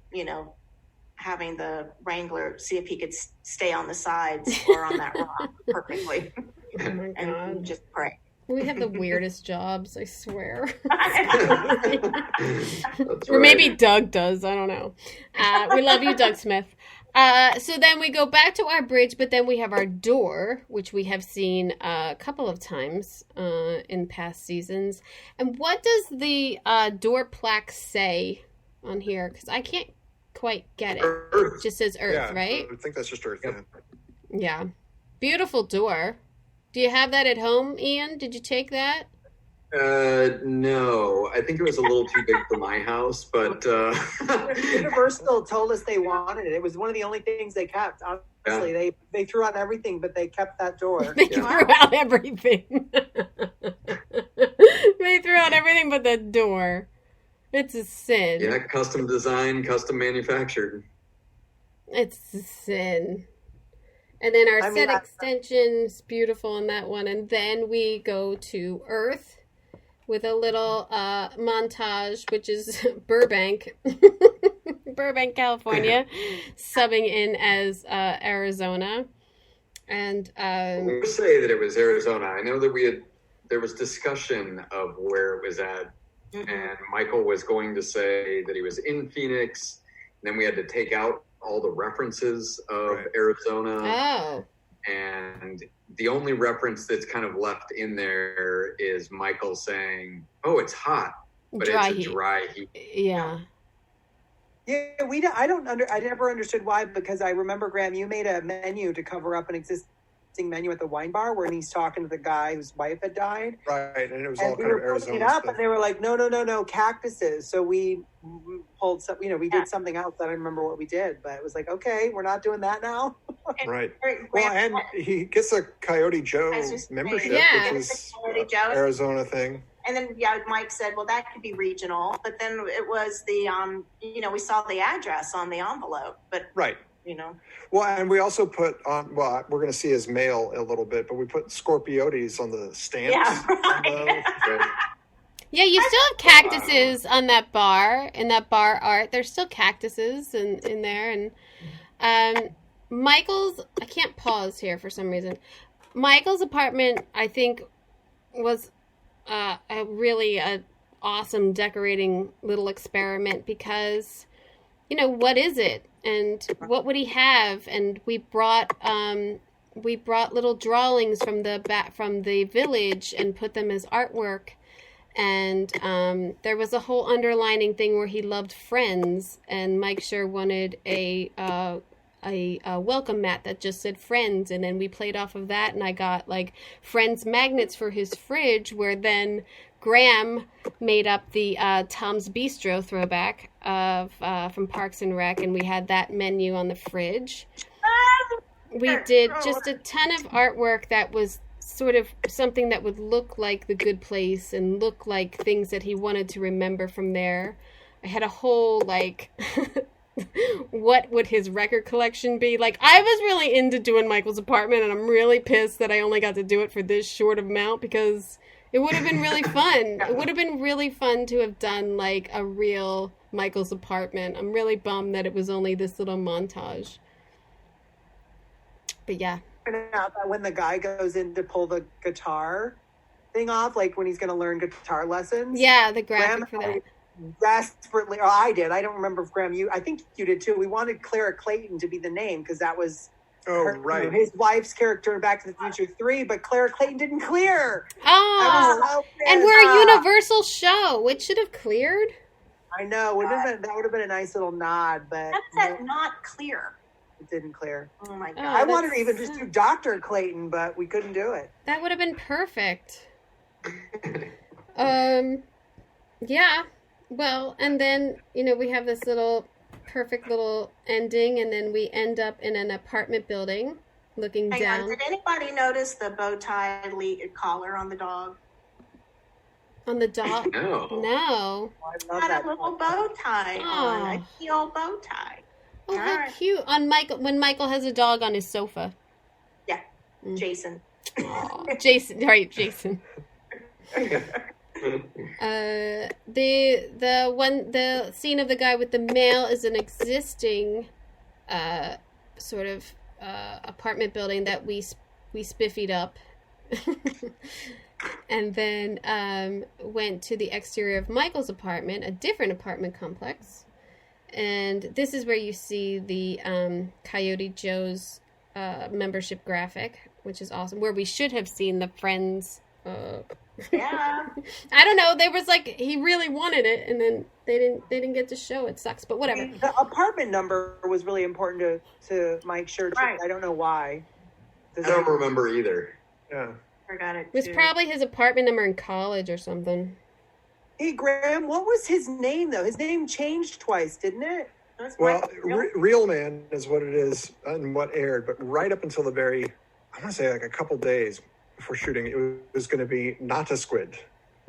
having the Wrangler see if he could stay on the sides or on that rock perfectly. Oh my God. And just pray. We have the weirdest jobs, I swear. Or maybe Doug does, I don't know. We love you, Doug Smith. So then we go back to our bridge, but then we have our door, which we have seen a couple of times in past seasons. And what does the door plaque say on here? Because I can't quite get it. Earth. It just says Earth, Yeah, right? I think that's just Earth. Yep. Yeah. Beautiful door. Do you have that at home, Ian? Did you take that? No, I think it was a little too big for my house, but Universal told us they wanted it. It was one of the only things they kept. Honestly, they threw out everything, but they kept that door. They threw out everything. They threw out everything but the door. It's a sin. Yeah, custom design, custom manufactured. It's a sin. And then our set extension's beautiful in that one. And then we go to Earth with a little montage, which is Burbank, California, subbing in as Arizona. And we'll say that it was Arizona. I know that there was discussion of where it was at. Mm-hmm. And Michael was going to say that he was in Phoenix. And then we had to take out all the references of Arizona. Oh. And the only reference that's kind of left in there is Michael saying, "Oh, it's hot, but it's a dry heat." Yeah. Yeah, I never understood why, because I remember, Graham, you made a menu to cover up an existing menu at the wine bar when he's talking to the guy whose wife had died. Right, and it was all kind of Arizona it up, stuff. and they were like, no, cactuses. So we pulled some, we did something else. I don't remember what we did, but it was like, okay, we're not doing that now. Right. Well, and he gets a Coyote Joe membership, which is Arizona thing. And then, Mike said, well, that could be regional. But then it was the, we saw the address on the envelope. But right. you know. Well, and we also put on, well, we're going to see his mail a little bit, but we put Scorpiotes on the stamps. Yeah, right. Yeah, you still have cactuses on that bar, in that bar art. There's still cactuses in there. And Michael's, I can't pause here for some reason. Michael's apartment, I think, was a really awesome decorating little experiment because, you know, what is it? And what would he have? And we brought little drawings from the village and put them as artwork. And there was a whole underlining thing where he loved Friends, and Mike sure wanted a welcome mat that just said Friends, and then we played off of that, and I got like Friends magnets for his fridge, where then Graham made up the Tom's Bistro throwback of from Parks and Rec, and we had that menu on the fridge. We did just a ton of artwork that was sort of something that would look like The Good Place and look like things that he wanted to remember from there. I had a whole, like, what would his record collection be? Like, I was really into doing Michael's apartment, and I'm really pissed that I only got to do it for this short amount because it would have been really fun. It would have been really fun to have done, like, a real Michael's apartment. I'm really bummed that it was only this little montage. But yeah. Out that when the guy goes in to pull the guitar thing off, like when he's going to learn guitar lessons. Yeah, the graphic for that. Desperately, or I did. I don't remember if Graham, I think you did too. We wanted Clara Clayton to be the name because that was right. You know, his wife's character in Back to the Future 3, but Clara Clayton didn't clear. Oh, and we're a Universal show. It should have cleared. I know. That would have been a nice little nod, but that's not clear. It didn't clear. Oh my God. I wanted to even just do Dr. Clayton, but we couldn't do it. That would have been perfect. Yeah. Well, and then, you know, we have this little perfect little ending, and then we end up in an apartment building looking down. Did anybody notice the bow tie collar on the dog? On the dog? No. No. I love Had a little bow tie on, a heel bow tie. Oh, how cute! When Michael has a dog on his sofa. Yeah, Jason. Jason, right? Jason. The scene of the guy with the mail is an existing, sort of apartment building that we spiffied up, and then went to the exterior of Michael's apartment, a different apartment complex. And this is where you see the Coyote Joe's membership graphic, which is awesome. Where we should have seen the Friends. Yeah. I don't know. They was like he really wanted it, and then they didn't get to show. It sucks, but whatever. The apartment number was really important to Mike Schertz. Right. I don't know why. I don't remember either. Yeah. Forgot it. It was probably his apartment number in college or something. Hey, Graham, what was his name, though? His name changed twice, didn't it? Well, Real Man is what it is and what aired, but right up until the very, I want to say like a couple days before shooting, it was going to be Not a Squid.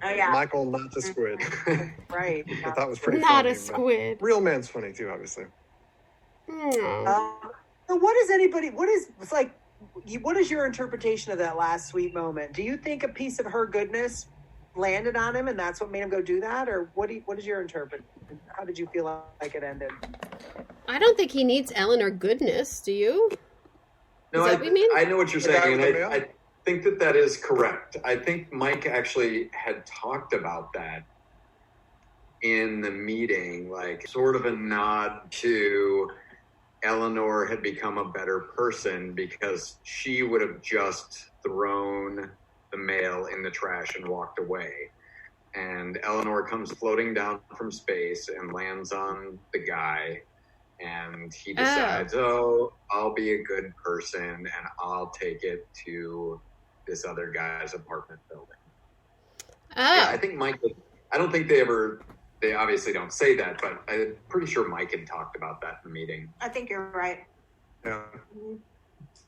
Oh, yeah. Michael Not a Squid. Right. I thought it was pretty Not funny. a Squid. Real Man's funny, too, obviously. So what is your interpretation of that last sweet moment? Do you think a piece of her goodness landed on him and that's what made him go do that? Or what is your interpretation? How did you feel like it ended? I don't think he needs Eleanor goodness. Do you? No, is that what you mean? I know what you're saying, and I think that is correct. I think Mike actually had talked about that in the meeting, like sort of a nod to Eleanor had become a better person because she would have just thrown the mail in the trash and walked away. And Eleanor comes floating down from space and lands on the guy. And he decides, I'll be a good person and I'll take it to this other guy's apartment building. Yeah, I think Mike, I don't think they obviously don't say that, but I'm pretty sure Mike had talked about that in the meeting. I think you're right. Yeah.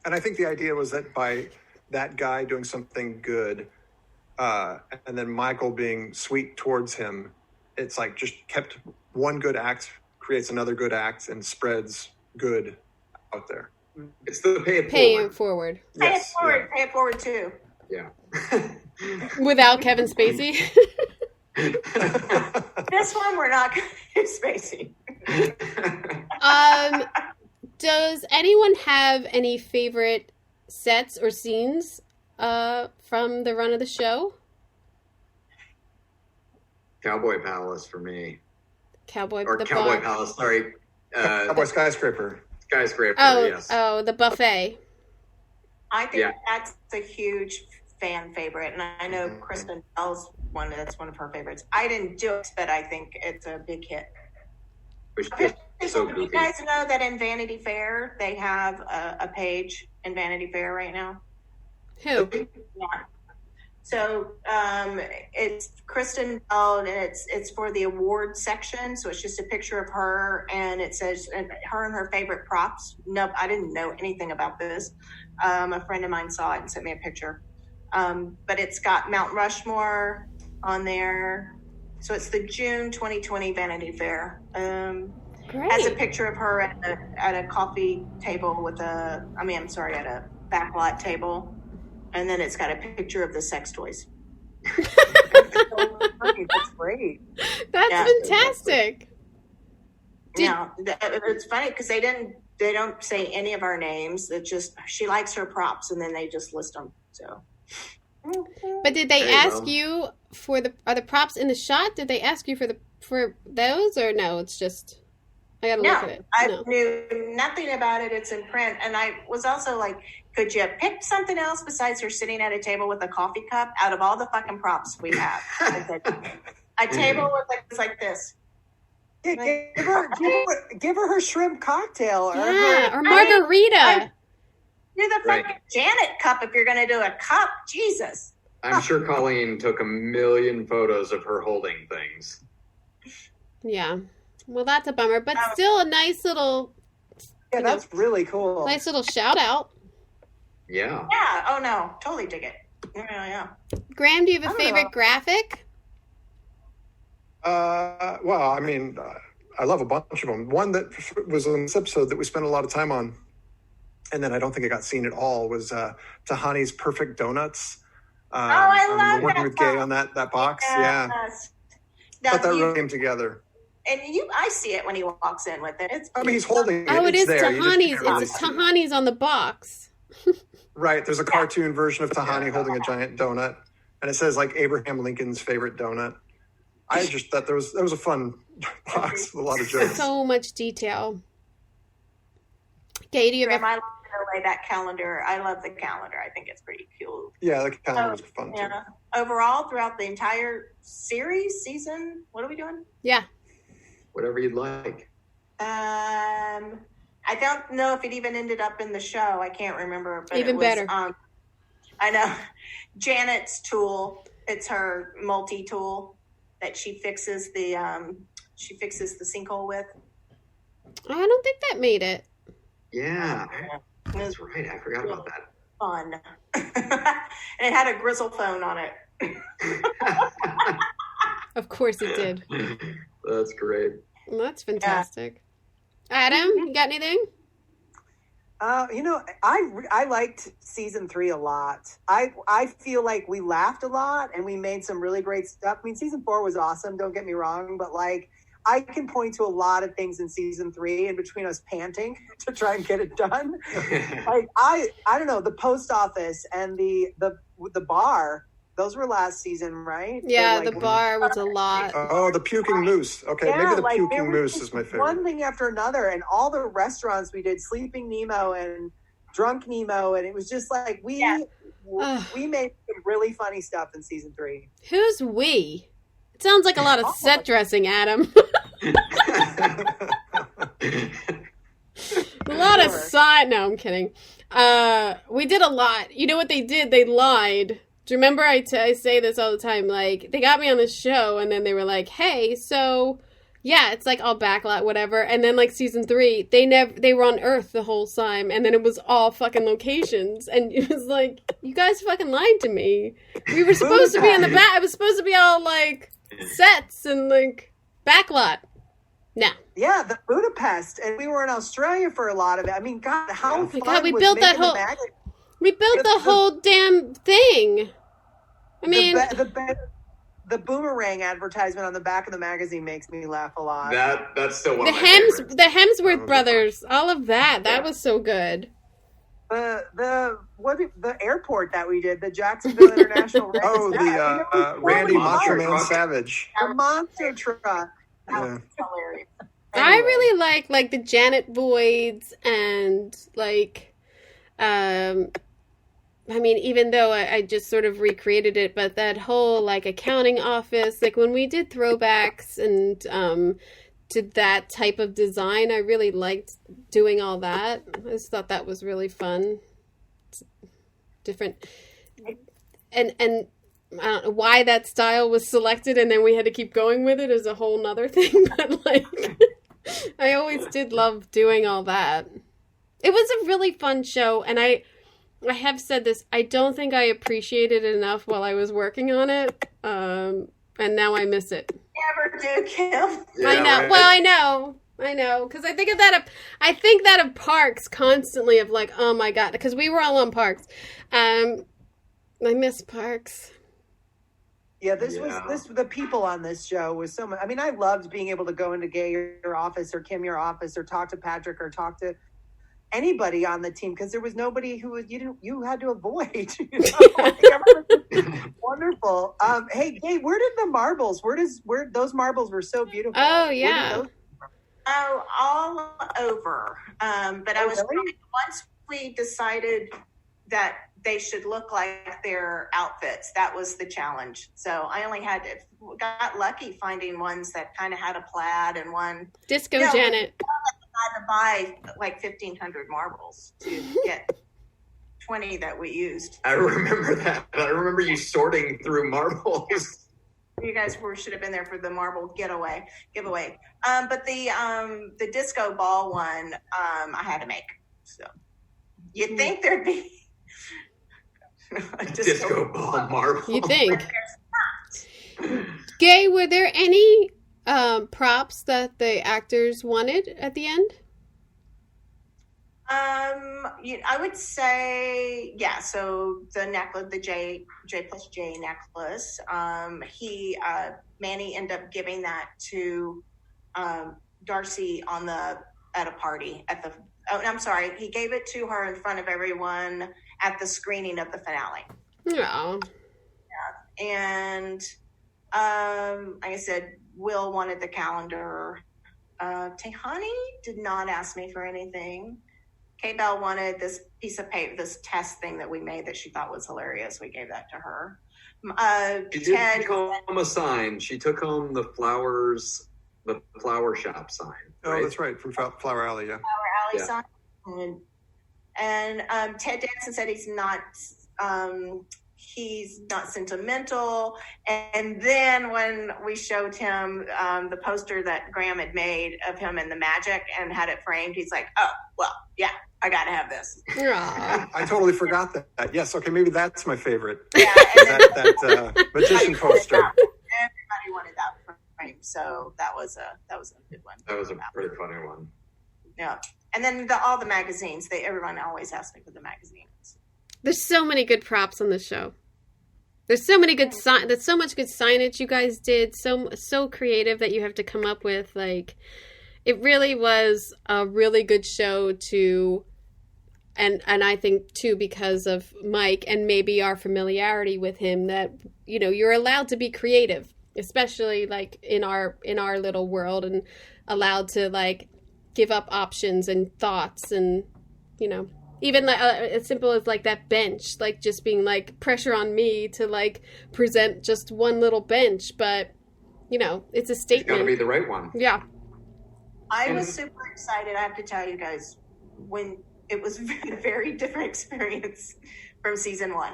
And I think the idea was that by that guy doing something good, and then Michael being sweet towards him, it's like just kept one good act creates another good act and spreads good out there. It's the pay it forward. Pay it forward too. Yeah. Without Kevin Spacey. This one we're not going to do Spacey. Does anyone have any favorite sets or scenes from the run of the show? Cowboy Palace for me. Cowboy bar. Palace, sorry. Cowboy Skyscraper. Yes. Oh, the buffet. I think that's a huge fan favorite, and I know Kristen Bell's that's one of her favorites. I didn't do it, but I think it's a big hit. So you guys know that in Vanity Fair they have a page in Vanity Fair right now? Who? Yeah. So it's Kristen Bell, and it's for the award section. So it's just a picture of her, and it says her and her favorite props. Nope, I didn't know anything about this. A friend of mine saw it and sent me a picture. But it's got Mount Rushmore on there. So it's the June 2020 Vanity Fair. Great. Has a picture of her at a coffee table at a backlot table. And then it's got a picture of the sex toys. That's great. That's fantastic. Yeah, it's funny because they don't say any of our names. It's just she likes her props, and then they just list them. So. But did they ask you are the props in the shot? Did they ask you for those, or no? It's just I gotta look at it. I knew nothing about it. It's in print, and I was also like, could you pick something else besides her sitting at a table with a coffee cup out of all the fucking props we have? A table with like this. Yeah, give her shrimp cocktail or margarita. Do the fucking Janet cup if you're going to do a cup. Jesus. I'm sure Colleen took a million photos of her holding things. Yeah. Well, that's a bummer, but still a nice little. Yeah, that's really cool. Nice little shout out. Yeah. Yeah. Oh no, totally dig it. Yeah. Graham, do you have a favorite graphic? Well, I mean, I love a bunch of them. One that was on this episode that we spent a lot of time on, and then I don't think it got seen at all, was Tahani's Perfect Donuts. I love working that with Gay on that box. Yeah. But that really came together. And I see it when he walks in with it. He's holding it. Oh, it's there. Tahani's. It's Tahani's on the box. Right. There's a cartoon version of Tahani holding a giant donut, and it says like Abraham Lincoln's favorite donut. I just thought that was a fun box with a lot of jokes. So much detail. Gay, do you have I love that calendar. I love the calendar. I think it's pretty cool. Yeah, the calendar was fun too. Overall, throughout the entire season, what are we doing? Yeah. Whatever you'd like. I don't know if it even ended up in the show. I can't remember. But even better. I know. Janet's tool. It's her multi-tool that she fixes the sinkhole with. I don't think that made it. Yeah, that's right. I forgot about that. Fun. And it had a grizzle phone on it. Of course it did. That's great. Well, that's fantastic. Yeah. Adam, you got anything? I liked season 3 a lot. I feel like we laughed a lot and we made some really great stuff. I mean, season 4 was awesome. Don't get me wrong, but like I can point to a lot of things in season 3 in between us panting to try and get it done. Like I don't know, the post office and the bar. Those were last season, right? Yeah, the bar was a lot. Oh, the puking moose. Okay, yeah, maybe the puking moose is my favorite. One thing after another, and all the restaurants we did, Sleeping Nemo and Drunk Nemo, and it was just like we made some really funny stuff in season 3. Who's we? It sounds like a lot of set dressing, Adam. A lot of side. No, I'm kidding. We did a lot. You know what they did? They lied. Do you remember I say this all the time? Like, they got me on the show, and then they were like, hey, so, yeah, it's like all backlot, whatever. And then, like, season 3, they were on Earth the whole time, and then it was all fucking locations. And it was like, you guys fucking lied to me. We were supposed to be in the back. It was supposed to be all, like, sets and, like, backlot. No. Yeah, the Budapest, and we were in Australia for a lot of it. I mean, God, how fun! God, we was built that making whole. We built the whole damn thing. I mean, the boomerang advertisement on the back of the magazine makes me laugh a lot. That's still one the of my favorites. The Hemsworth brothers, all of that. That was so good. The airport that we did, the Jacksonville International. Randy Macho Man Savage, the monster truck. That was hilarious. Anyway. I really like the Janet Voids and I mean, even though I just sort of recreated it, but that whole like accounting office, like when we did throwbacks and to that type of design, I really liked doing all that. I just thought that was really fun. It's different. And I don't know why that style was selected and then we had to keep going with it is a whole nother thing. But like, I always did love doing all that. It was a really fun show. And I have said this, I don't think I appreciated it enough while I was working on it. And now I miss it. Never do, Kim. Yeah, I know. Right. Well, I know. Because I think that of Parks constantly of like, oh my God. Because we were all on Parks. I miss Parks. Yeah, the people on this show was so much. I mean, I loved being able to go into Gay, your office, or Kim, your office, or talk to Patrick, or talk to anybody on the team, because there was nobody who you had to avoid. You know? Wonderful. Hey, Gay, where did the marbles? Where those marbles were so beautiful? Oh yeah. All over. But I was really? Once we decided that they should look like their outfits, that was the challenge. So I only got lucky finding ones that kind of had a plaid and one Disco Janet. I had to buy like 1,500 marbles to get 20 that we used. I remember that. I remember you sorting through marbles. You guys should have been there for the marble giveaway. But the disco ball one, I had to make. So you'd think there'd be a disco ball marble. You think? Gay, were there any props that the actors wanted at the end? I would say, yeah. So the necklace, the J plus J necklace, Manny ended up giving that to Darcy at a party I'm sorry, he gave it to her in front of everyone at the screening of the finale. Yeah. And like I said, Will wanted the calendar. Tehani did not ask me for anything. K-Bell wanted this piece of paper, this test thing that we made that she thought was hilarious. We gave that to her. She did take home a sign. She took home the flower shop sign. Right? Oh, that's right, from Flower Alley, yeah. Flower Alley sign. And Ted Danson said he's not sentimental. And then when we showed him the poster that Graham had made of him in the magic and had it framed, he's like, oh, well, yeah, I got to have this. I totally forgot that. Yes, okay, maybe that's my favorite. Yeah, that magician poster. Everybody wanted that frame, so that was a good one. That was a pretty funny one. Yeah, and then all the magazines. Everyone always asks me for the magazines. There's so many good props on this show. There's so many good there's so much good signage you guys did. So creative that you have to come up with. Like, it really was a really good show and I think too, because of Mike and maybe our familiarity with him, that, you know, you're allowed to be creative, especially like in our little world, and allowed to like give up options and thoughts, and, you know, even like as simple as like that bench, like just being like pressure on me to like present just one little bench, but, you know, it's a statement. It's got to be the right one. Yeah. I was super excited. I have to tell you guys, when it was a very different experience from season 1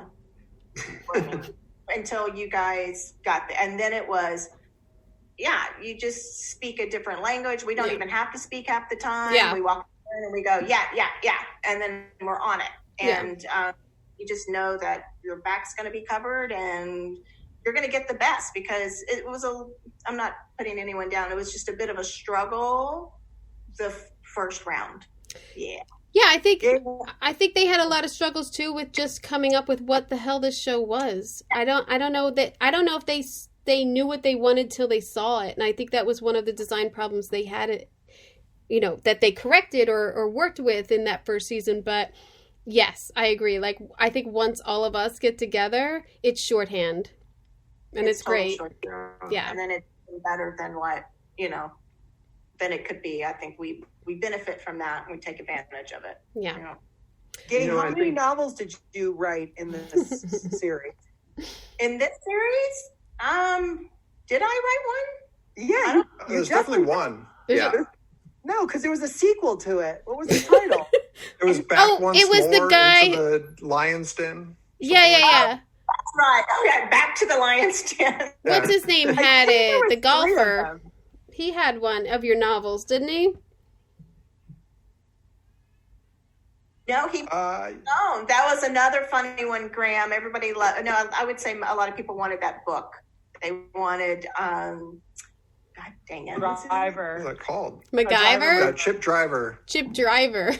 until you guys got there. And then it was, yeah, you just speak a different language. We don't even have to speak half the time. Yeah. We walk in and we go, yeah. And then we're on it. And you just know that your back's going to be covered and you're going to get the best, because it was I'm not putting anyone down. It was just a bit of a struggle the first round. Yeah. Yeah, I think they had a lot of struggles too with just coming up with what the hell this show was. I don't know if they knew what they wanted till they saw it, and I think that was one of the design problems they had, that they corrected or worked with in that first season. But yes, I agree. Like, I think once all of us get together, it's shorthand, and it's great. Yeah, and then it's better than what than it could be. I think we benefit from that and we take advantage of it. Yeah. Gabe, how many novels did you write in this series? In this series? Did I write one? Yeah. There's definitely one. Yeah. No, because there was a sequel to it. What was the title? It was Back Once it was More the guy... into the Lion's Den. Yeah. That's right. Okay, Back to the Lion's Den. What's his name had it? The golfer. He had one of your novels, didn't he? No, no, that was another funny one, Graham. Everybody I would say a lot of people wanted that book. They wanted, God dang it. Driver. What's it called? MacGyver? Chip Driver. Chip Driver.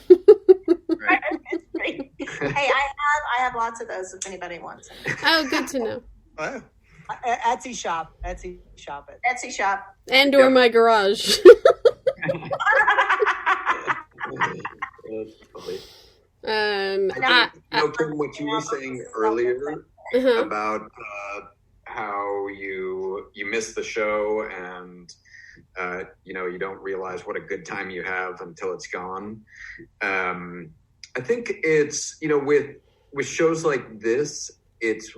Hey, I have lots of those if anybody wants them. Oh, good to know. Oh, Etsy shop it. Etsy shop. And or my garage. Kim, what you were saying earlier about how you miss the show and you don't realize what a good time you have until it's gone. I think it's with shows like this, it's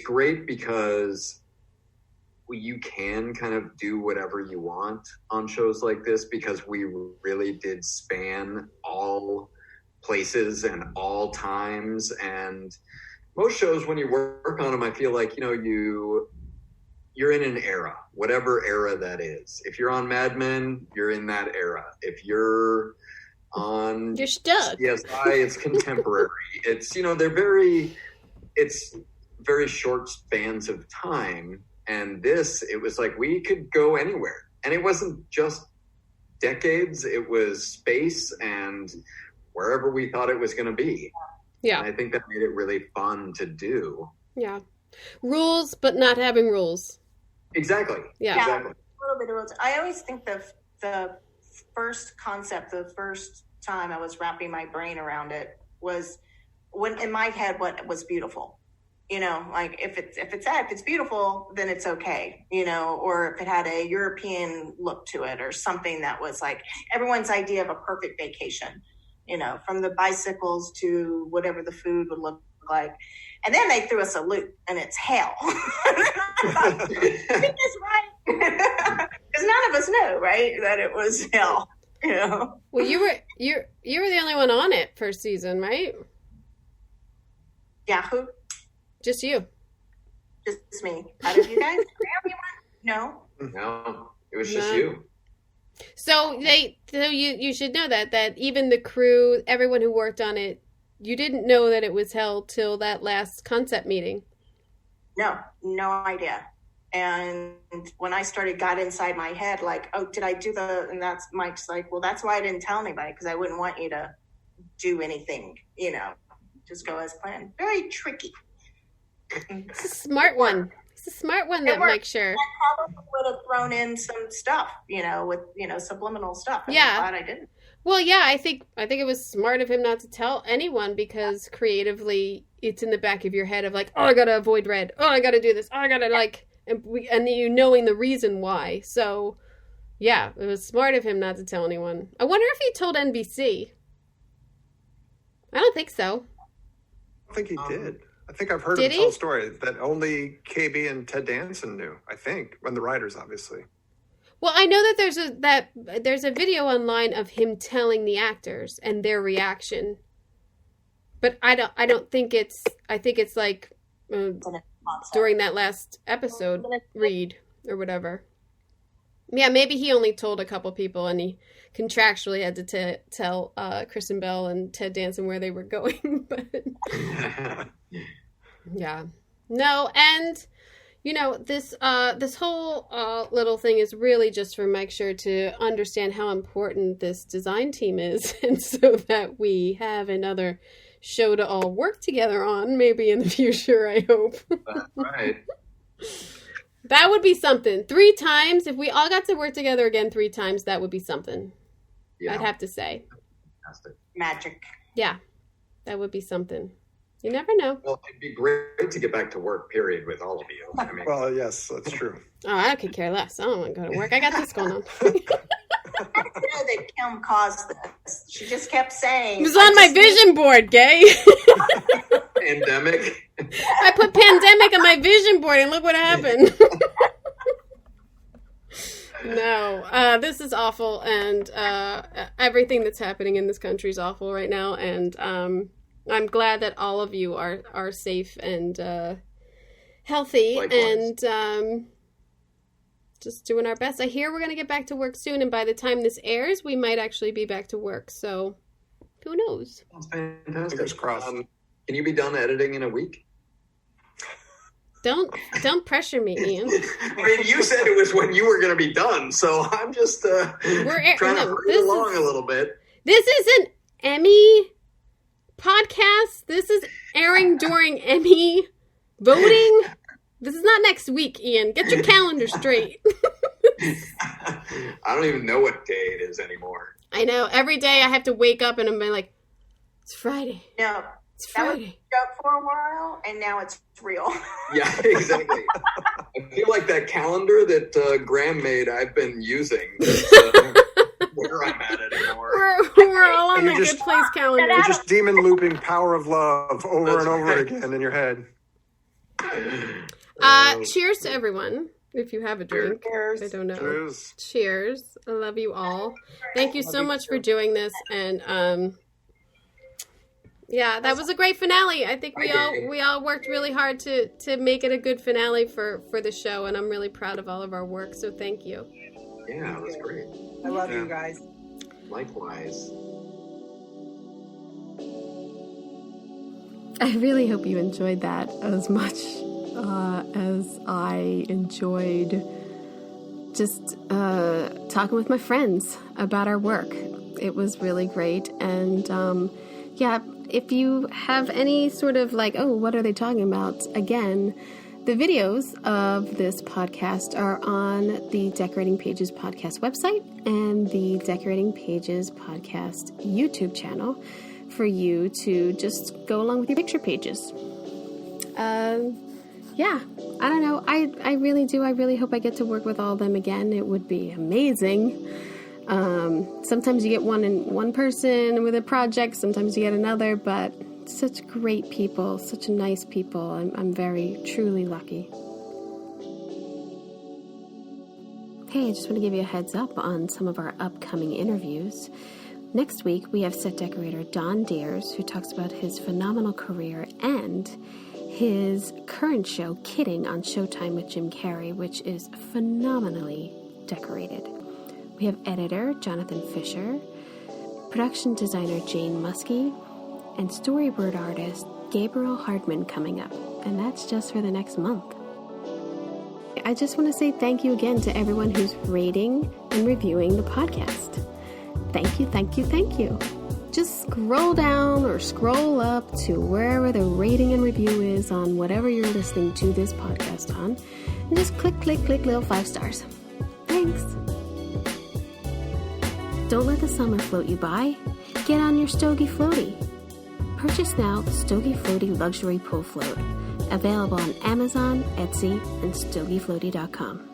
great because you can kind of do whatever you want on shows like this, because we really did span all places and all times. And most shows, when you work on them, I feel like, you're in an era, whatever era that is. If you're on Mad Men, you're in that era. If you're on... You're stuck. CSI, it's contemporary. It's, it's very short spans of time. And this, it was like we could go anywhere. And it wasn't just decades, it was space and wherever we thought it was going to be. Yeah. And I think that made it really fun to do. Yeah. Rules, but not having rules. Exactly. Yeah. Exactly. A little bit of rules. I always think the first concept, the first time I was wrapping my brain around it was when in my head what was beautiful. Like if it's beautiful, then it's okay, or if it had a European look to it or something that was like everyone's idea of a perfect vacation, from the bicycles to whatever the food would look like. And then they threw us a loop and it's hell. I think right. Because none of us knew, right, that it was hell, Well, you were the only one on it first season, right? Yeah, who? Just you. Just me. Out of you guys? No. No, it was just you. So you should know that even the crew, everyone who worked on it, you didn't know that it was hell till that last concept meeting. No idea. And when I got inside my head, like, oh, did I do and that's Mike's like, well, that's why I didn't tell anybody, because I wouldn't want you to do anything, just go as planned. Very tricky. It's a smart one. It's a smart one that Mike sure. I probably would have thrown in some stuff, with, subliminal stuff. And yeah. I'm glad I didn't. Well, yeah, I think it was smart of him not to tell anyone, because creatively it's in the back of your head of like, oh, I gotta avoid red. Oh, I gotta do this. Oh, I gotta and you knowing the reason why. So, yeah, it was smart of him not to tell anyone. I wonder if he told NBC. I don't think so. I think he did. I think I've heard him tell a story that only KB and Ted Danson knew, I think, and the writers, obviously. Well, I know that there's a video online of him telling the actors and their reaction. But I think it's like during that last episode read or whatever. Yeah, maybe he only told a couple people and he contractually had to tell Kristen Bell and Ted Danson where they were going. But yeah. No, and this whole little thing is really just for Mike Schur to understand how important this design team is, and so that we have another show to all work together on, maybe in the future, I hope. That's right. That would be something. 3 times, if we all got to work together again 3 times, that would be something. Yeah. I'd have to say. Fantastic. Magic. Yeah, that would be something. You never know. Well, it'd be great to get back to work, period, with all of you. I mean, well, yes, that's true. Oh, I could care less. I don't want to go to work. I got this going on. I know that Kim caused this. She just kept saying. It was on my vision board, Gay. Pandemic. I put pandemic on my vision board, and look what happened. No, this is awful, and everything that's happening in this country is awful right now, and I'm glad that all of you are safe and healthy. Likewise. And just doing our best. I hear we're going to get back to work soon, and by the time this airs, we might actually be back to work, so who knows? That's fantastic. Fingers crossed. Can you be done editing in a week? Don't pressure me, Ian. I mean, you said it was when you were going to be done, so I'm just trying to hurry along a little bit. This is an Emmy podcast. This is airing during Emmy voting. This is not next week, Ian. Get your calendar straight. I don't even know what day it is anymore. I know. Every day I have to wake up and I'm like, it's Friday. No. It's Friday. That was for a while, and now it's real. Yeah, exactly. I feel like that calendar that Graham made, I've been using. Where I'm at anymore. We're all on the Good Place calendar. You're just demon looping Power of Love over and over again in your head. Cheers to everyone. If you have a drink. Cheers. I don't know. Cheers. I love you all. Thank you so much for doing this, and yeah, that was a great finale. I think we all worked really hard to make it a good finale for the show, and I'm really proud of all of our work, so thank you. Yeah, that's great. I love you guys. Likewise. I really hope you enjoyed that as much as I enjoyed just talking with my friends about our work. It was really great, and yeah, if you have any sort of like, oh, what are they talking about? Again, the videos of this podcast are on the Decorating Pages podcast website and the Decorating Pages podcast YouTube channel for you to just go along with your picture pages. Yeah, I don't know. I really do. I really hope I get to work with all of them again. It would be amazing. Sometimes you get one person with a project, sometimes you get another, but such great people, such nice people. I'm very, truly lucky. Hey, I just want to give you a heads up on some of our upcoming interviews. Next week, we have set decorator Don Deers, who talks about his phenomenal career and his current show, Kidding, on Showtime with Jim Carrey, which is phenomenally decorated. We have editor Jonathan Fisher, production designer Jane Muskie, and storyboard artist Gabriel Hardman coming up. And that's just for the next month. I just want to say thank you again to everyone who's rating and reviewing the podcast. Thank you, thank you, thank you. Just scroll down or scroll up to wherever the rating and review is on whatever you're listening to this podcast on. And just click little 5 stars. Thanks. Don't let the summer float you by. Get on your Stogie Floaty. Purchase now the Stogie Floaty Luxury Pool Float. Available on Amazon, Etsy, and StogieFloaty.com.